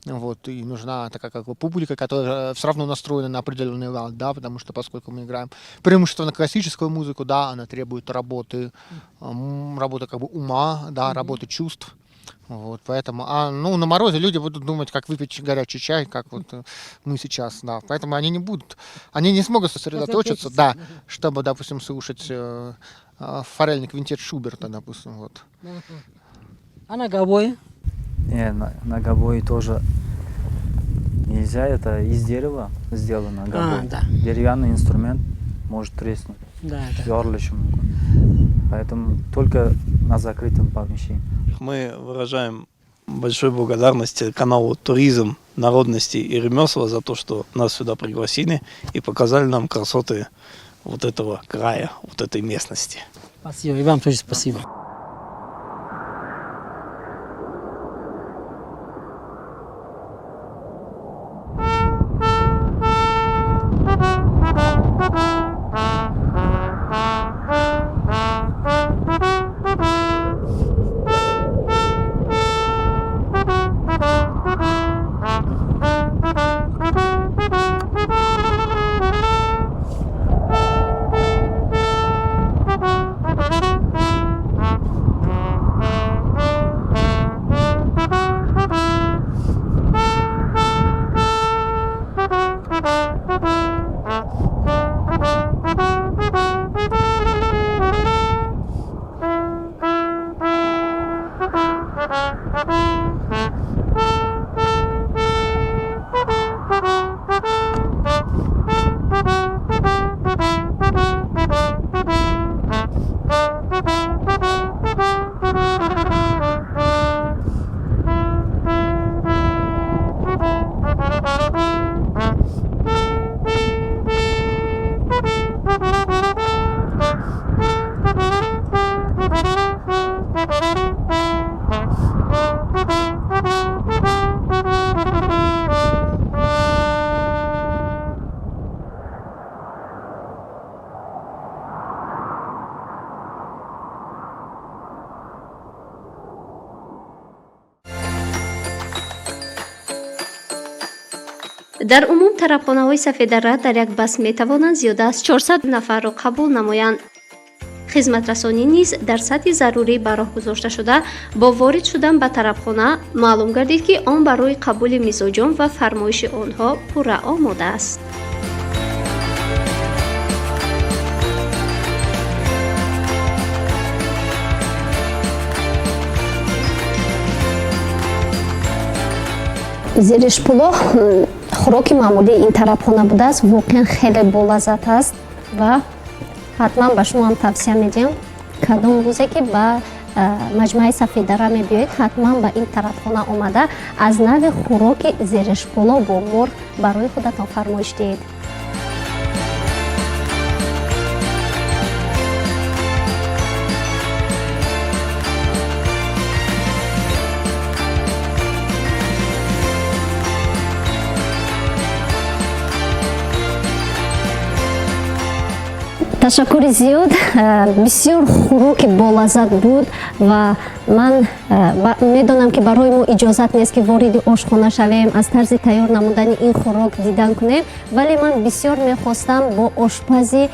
Вот, и нужна такая как бы публика, которая все равно настроена на определенный лад, да, потому что поскольку мы играем преимущественно классическую музыку, да, она требует работы как бы ума, да, работы чувств. Вот, поэтому, на морозе люди будут думать, как выпить горячий чай, как вот мы сейчас, да. Поэтому они не смогут сосредоточиться, да, чтобы, допустим, слушать форельный квинтет Шуберта, допустим, вот. А на гобое? Не, на гобое тоже нельзя, это из дерева сделано гобой. Да. Деревянный инструмент может треснуть. Да. Горлышем. Поэтому только на закрытом помещении. Мы выражаем большую благодарность каналу «Туризм, народности и ремесла» за то, что нас сюда пригласили и показали нам красоты вот этого края, вот этой местности. Спасибо, и вам тоже спасибо. дар умум тарабхонаҳои Сафедара дар як бас метавонанд зиёда аз 400 нафарро қабул намоянд. хизматрасонӣ низ дар сатҳи зарурӣ ба роҳ гузошта шуда бо ворид шудан ба тарабхона маълум гардид ки он барои қабули мизоҷон ва фармоиши онҳо пурра омода аст. зерешпуло хӯроки маъмулии ин тарабхона будааст. Воқеан хеле болаззат аст ва ҳатман ба шумо ҳам тавсия медиҳам кадом рӯзе ки ба маҷмӯаи Сафедара мебиёед, ҳатман ба ин тарабхона омада аз нави хӯроки зерешпуло бо мурғ барои худатон фармоиш диҳед. ташаккури зиёд. Бисёр хӯроки болаззат буд ва ман медонам ки барои мо иҷозат нест ки вориди ошхона шавем, аз тарзи тайёр намудани ин хӯрок дидан кунем, вале ман бисёр мехостам бо ошпази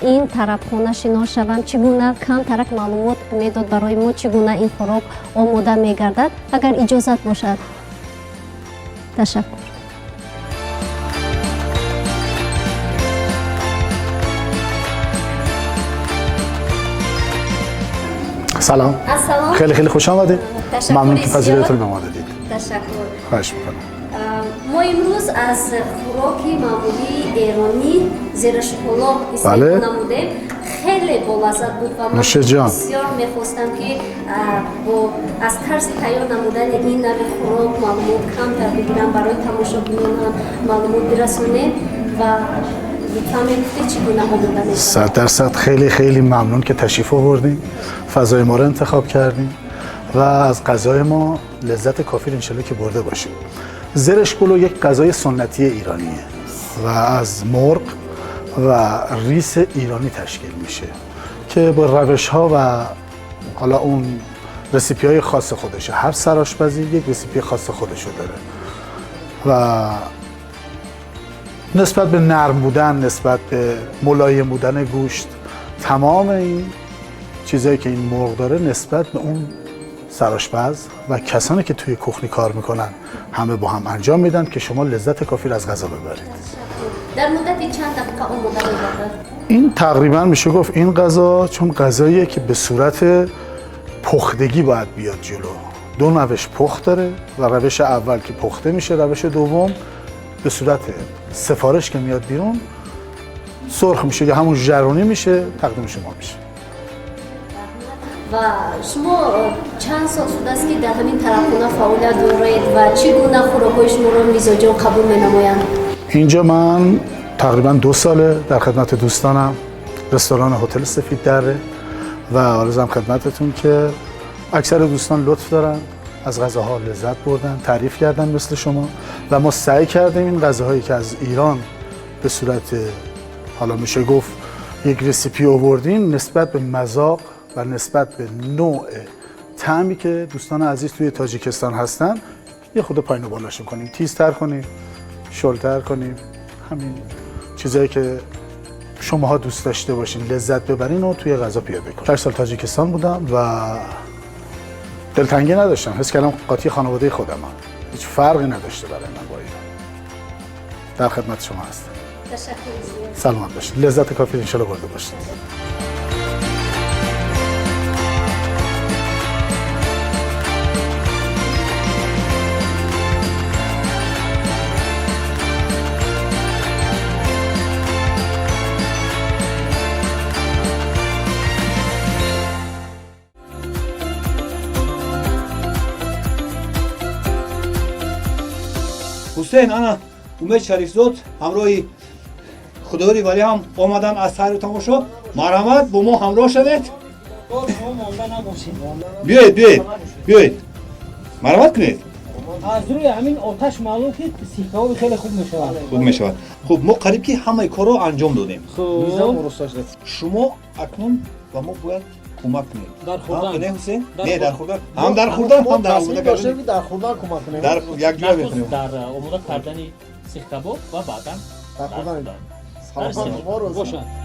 ин тарабхона шинос шавам, чӣ гуна камтарак маълумот медод барои мо, чӣ гуна ин хӯрок омода мегардад, агар иҷозат бошад. Ташаккур. سلام. خیلی خیلی خوش آمدید. ممنون که پذیراییتون به ما دادید. تشکر. خواهش می‌کنم. ما امروز از خوراکی معمولی ایرانی زیرشپلو استفاده نمودیم. خیلی بولذت بود و من بسیار می‌خواستم که از طرز تیار نمودن این نوع خوراک معلومات کمتر بگیرم برای تماشاگران هم معلومات برسونیم و 100% خیلی خیلی ممنون که تشریف آوردین، فضای ما رو انتخاب کردین و از غذای ما لذت کافی انشالله که برده باشیم. زرشپلو یک غذای سنتی ایرانیه و از مرغ و ریس ایرانی تشکیل میشه که با روش ها و حالا اون رسیپی های خاص خودشه. هر سرآشپزی یک رسیپی خاص خودشو داره و نسبت به نرم بودن، نسبت به ملایم بودن گوشت، تمام این چیزایی که این مرغ داره نسبت به اون سرآشپز و کسانی که توی کخنی کار میکنن همه با هم انجام میدن که شما لذت کافی رو از غذا ببرید. در مدت چند دقیقه آماده می‌گردد؟ این تقریبا میشه گفت این غذا چون غذاییه که به صورت پختگی باید بیاد جلو. دو روش پخت داره و روش اول که پخته میشه، روش دوم به صورت سفارش که میاد بیرون سرخ میشه یا همون ژرونی میشه، تقدیم شما میشه. و شما چند سال شده است که در همین طرفخانه فعالیت دارید و چگونه خوراک‌های شما رو میزبانان قبول می‌نمایند؟ اینجا من تقریبا 2 ساله در خدمت دوستانم، رستوران هتل سفید دره و عرضم خدمتتون که اکثر دوستان لطف دارن، از غذاها لذت بردن، تعریف کردن مثل شما و ما سعی کردیم این غذاهایی که از ایران به صورت حالا میشه گفت یک رسیپی آوردیم نسبت به مذاق و نسبت به نوع طعمی که دوستان عزیز توی تاجیکستان هستن یه خود پایین و بالاشون کنیم، تیزتر کنیم، شلتر کنیم، همین چیزایی که شماها دوست داشته باشین لذت ببرین و توی غذا پیاده کنیم. 8 سال تاجیکستان بودم و دلتنگی نداشتم، حس کردم قاطی خانواده خودم هم. هیچ فرقی نداشته برای من با ایران. در خدمت شما هستم. تشکر. سلامت باشید. لذت کافی انشالله برده باشید. حسین انا امید شریفزاد همراهی خدایی ولی هم آمدن از سیر تماشا مرحمت با ما همراه شدید. بیایید مرحمت کنید. از روی همین آتش معلوم که سیخ کباب خیلی خوب میشود. خب ما قریب که همه کارا انجام دادیم. شما اکنون و ما باید کمک کنیم. در خوردن. نه حسین؟ نه در خوردن. هم در خوردن هم در آماده کردن. در خوردن کمک کنیم. در یک جا بخوریم. در آماده کردن سیخ کباب و بعدا در خوردن. باشد.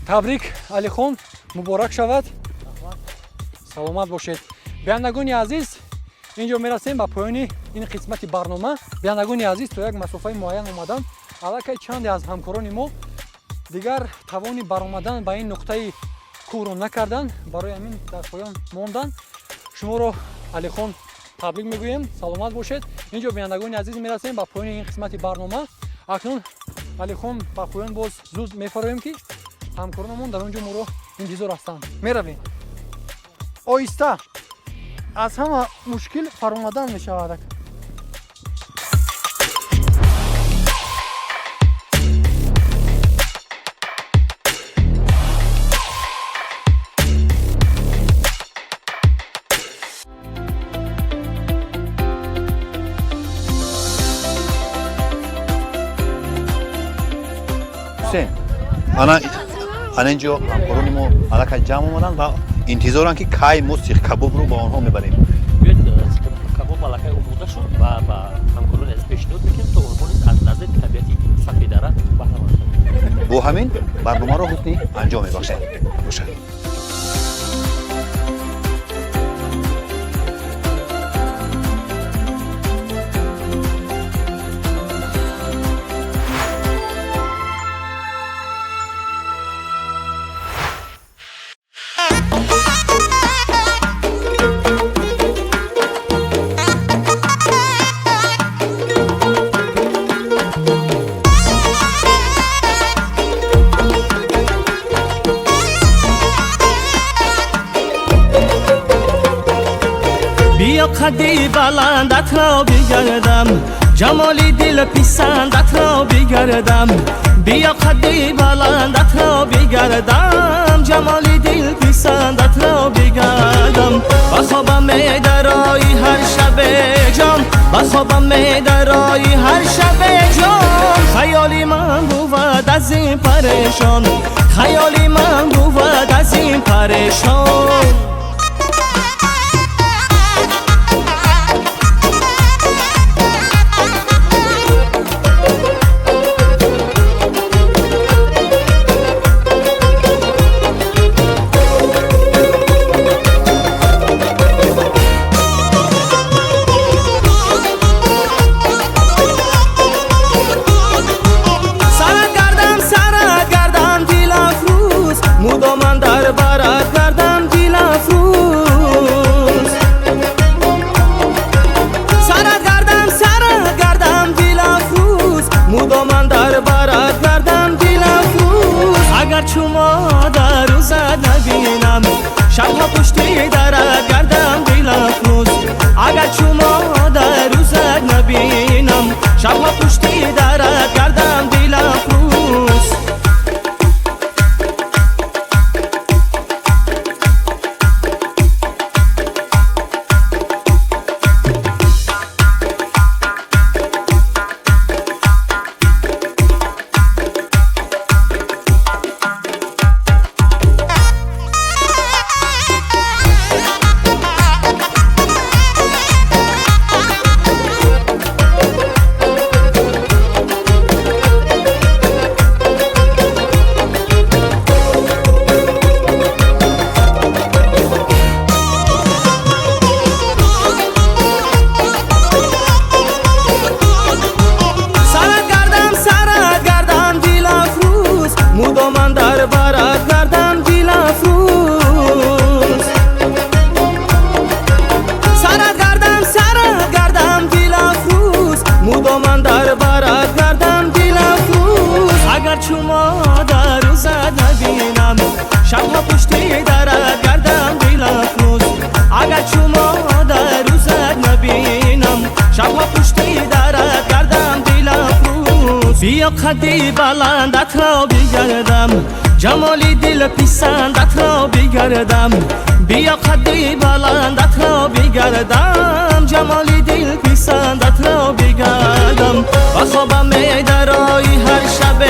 табрик алихон, муборак шавад. саломат бошед. Биандагони азиз, инҷо мерасем ба поёни ин қисмати барнома. Биандагони азиз, то як масофаи муайян омадан. Аллакай чанде аз ҳамкорони мо дигар тавони баромадан ба ин нуқтаи кӯҳро накардан, барои ҳамин дар поён мондан. Шуморо алихон табрик мегӯем, саломат бошед. Инҷо биандагони азиз мерасем ба поёни ин қисмати барнома. Акнун алихон ба поён боз зуд мефароем ки ҳамкоронамон дар он ҷо моро интизор ҳастанд. Меравем. Оҳиста аз ҳама мушкил фаромадан мешавад. Hüseyin, ana injo ҳамкорони мо аллакай ҷамъ омадан ва интизоранд ки кай мо сих кабобро ба онҳо мебарем. Кабоб аллакай омода шуд ва ба ҳамкорони аз пешниҳод мекунем то онҳо низ аз лаззати табиати сафедара баҳраманд шаванд. Бо ҳамин барномаро ҳусни анҷом мебахшем. Бошад. قدی بلندت را بگردم جمالی دل پسندت را بگردم بیا قدی بلندت را بگردم جمالی دل پسندت را بگردم بخوابم درای هر شب جان بخوابم درای هر شب جان خیالی من بود از این پریشان خیالی من بود از این پریشان شبها پشتی درت گردم دل افروز اگر شما در روزت نبینم شبها پشتی درت گردم دل افروز شبها پشتی درت گردم دل افروز اگر شما در روزت نبینم شبها پشتی درت گردم دل افروز بیا قدی بلندت را بگردم جمالی دل پسندت را بگردم بیا قدی بلندت را بگردم جمالی دل پسندت را بگردم بخوابم درای هر شب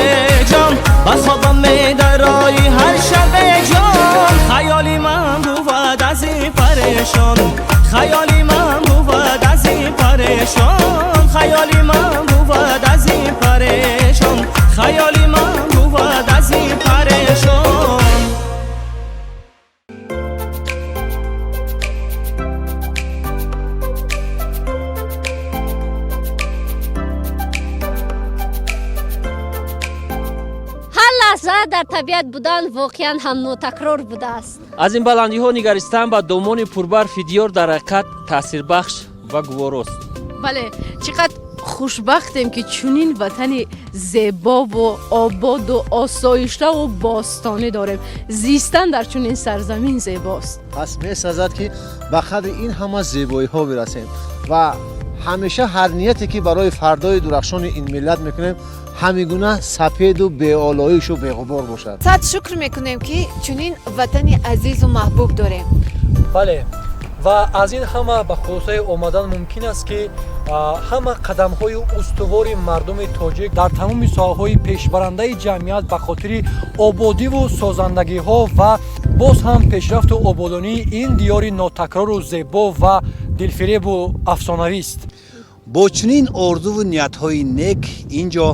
جان بخوابم درای هر شب جان خیالی من بود از این پریشان خیالی من بود از این پریشان خیالی من بود از این پریشان خیالی من лаҳза дар табиат будан воқеан ҳам нотакрор будааст. аз ин баландиҳо нигаристан ба домони пурбарфи диёр дар ҳақиқат таъсирбахш ва гуворост. бале чиқадр хушбахтем ки чунин ватани зебову ободу осоиштаву бостонӣ дорем. зистан дар чунин сарзамин зебост. пас месазад ки ба қадри ин ҳама зебоиҳо бирасем ва ҳамеша ҳар нияте ки барои фардои дурахшони ин миллат мекунем ҳамигуна сафеду беолоишу беғубор бошад. сад шукр мекунем ки чунин ватани азизу маҳбуб дорем. бале ва аз ин ҳама ба хулосаи омадан мумкин аст ки ҳама қадамҳои устувори мардуми тоҷик дар тамоми соҳаҳои пешбарандаи ҷамъият ба хотири ободиву созандагиҳо ва боз ҳам пешрафту ободонии ин диёри нотакрору зебо ва дилфиребу афсонавист. бо чунин орзуву ниятҳои нек инҷо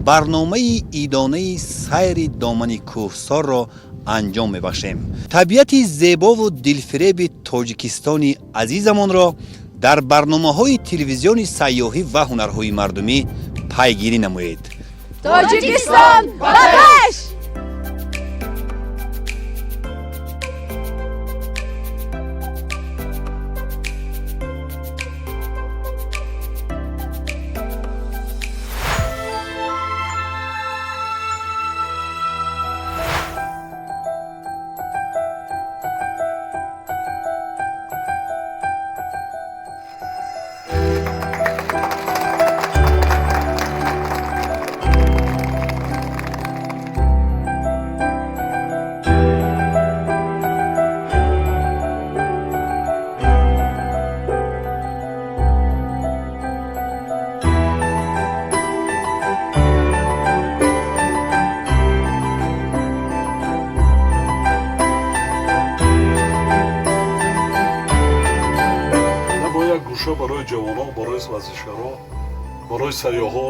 барномаи идонаи сайри домани кӯҳсорро анҷом мебахшем. табиати зебову дилфиреби тоҷикистони азизамонро дар барномаҳои телевизиони сайёҳӣ ва ҳунарҳои мардумӣ пайгирӣ намоед. тоҷикистон ба пеш! барои ҷавонон барои варзишгаро барои сайёҳо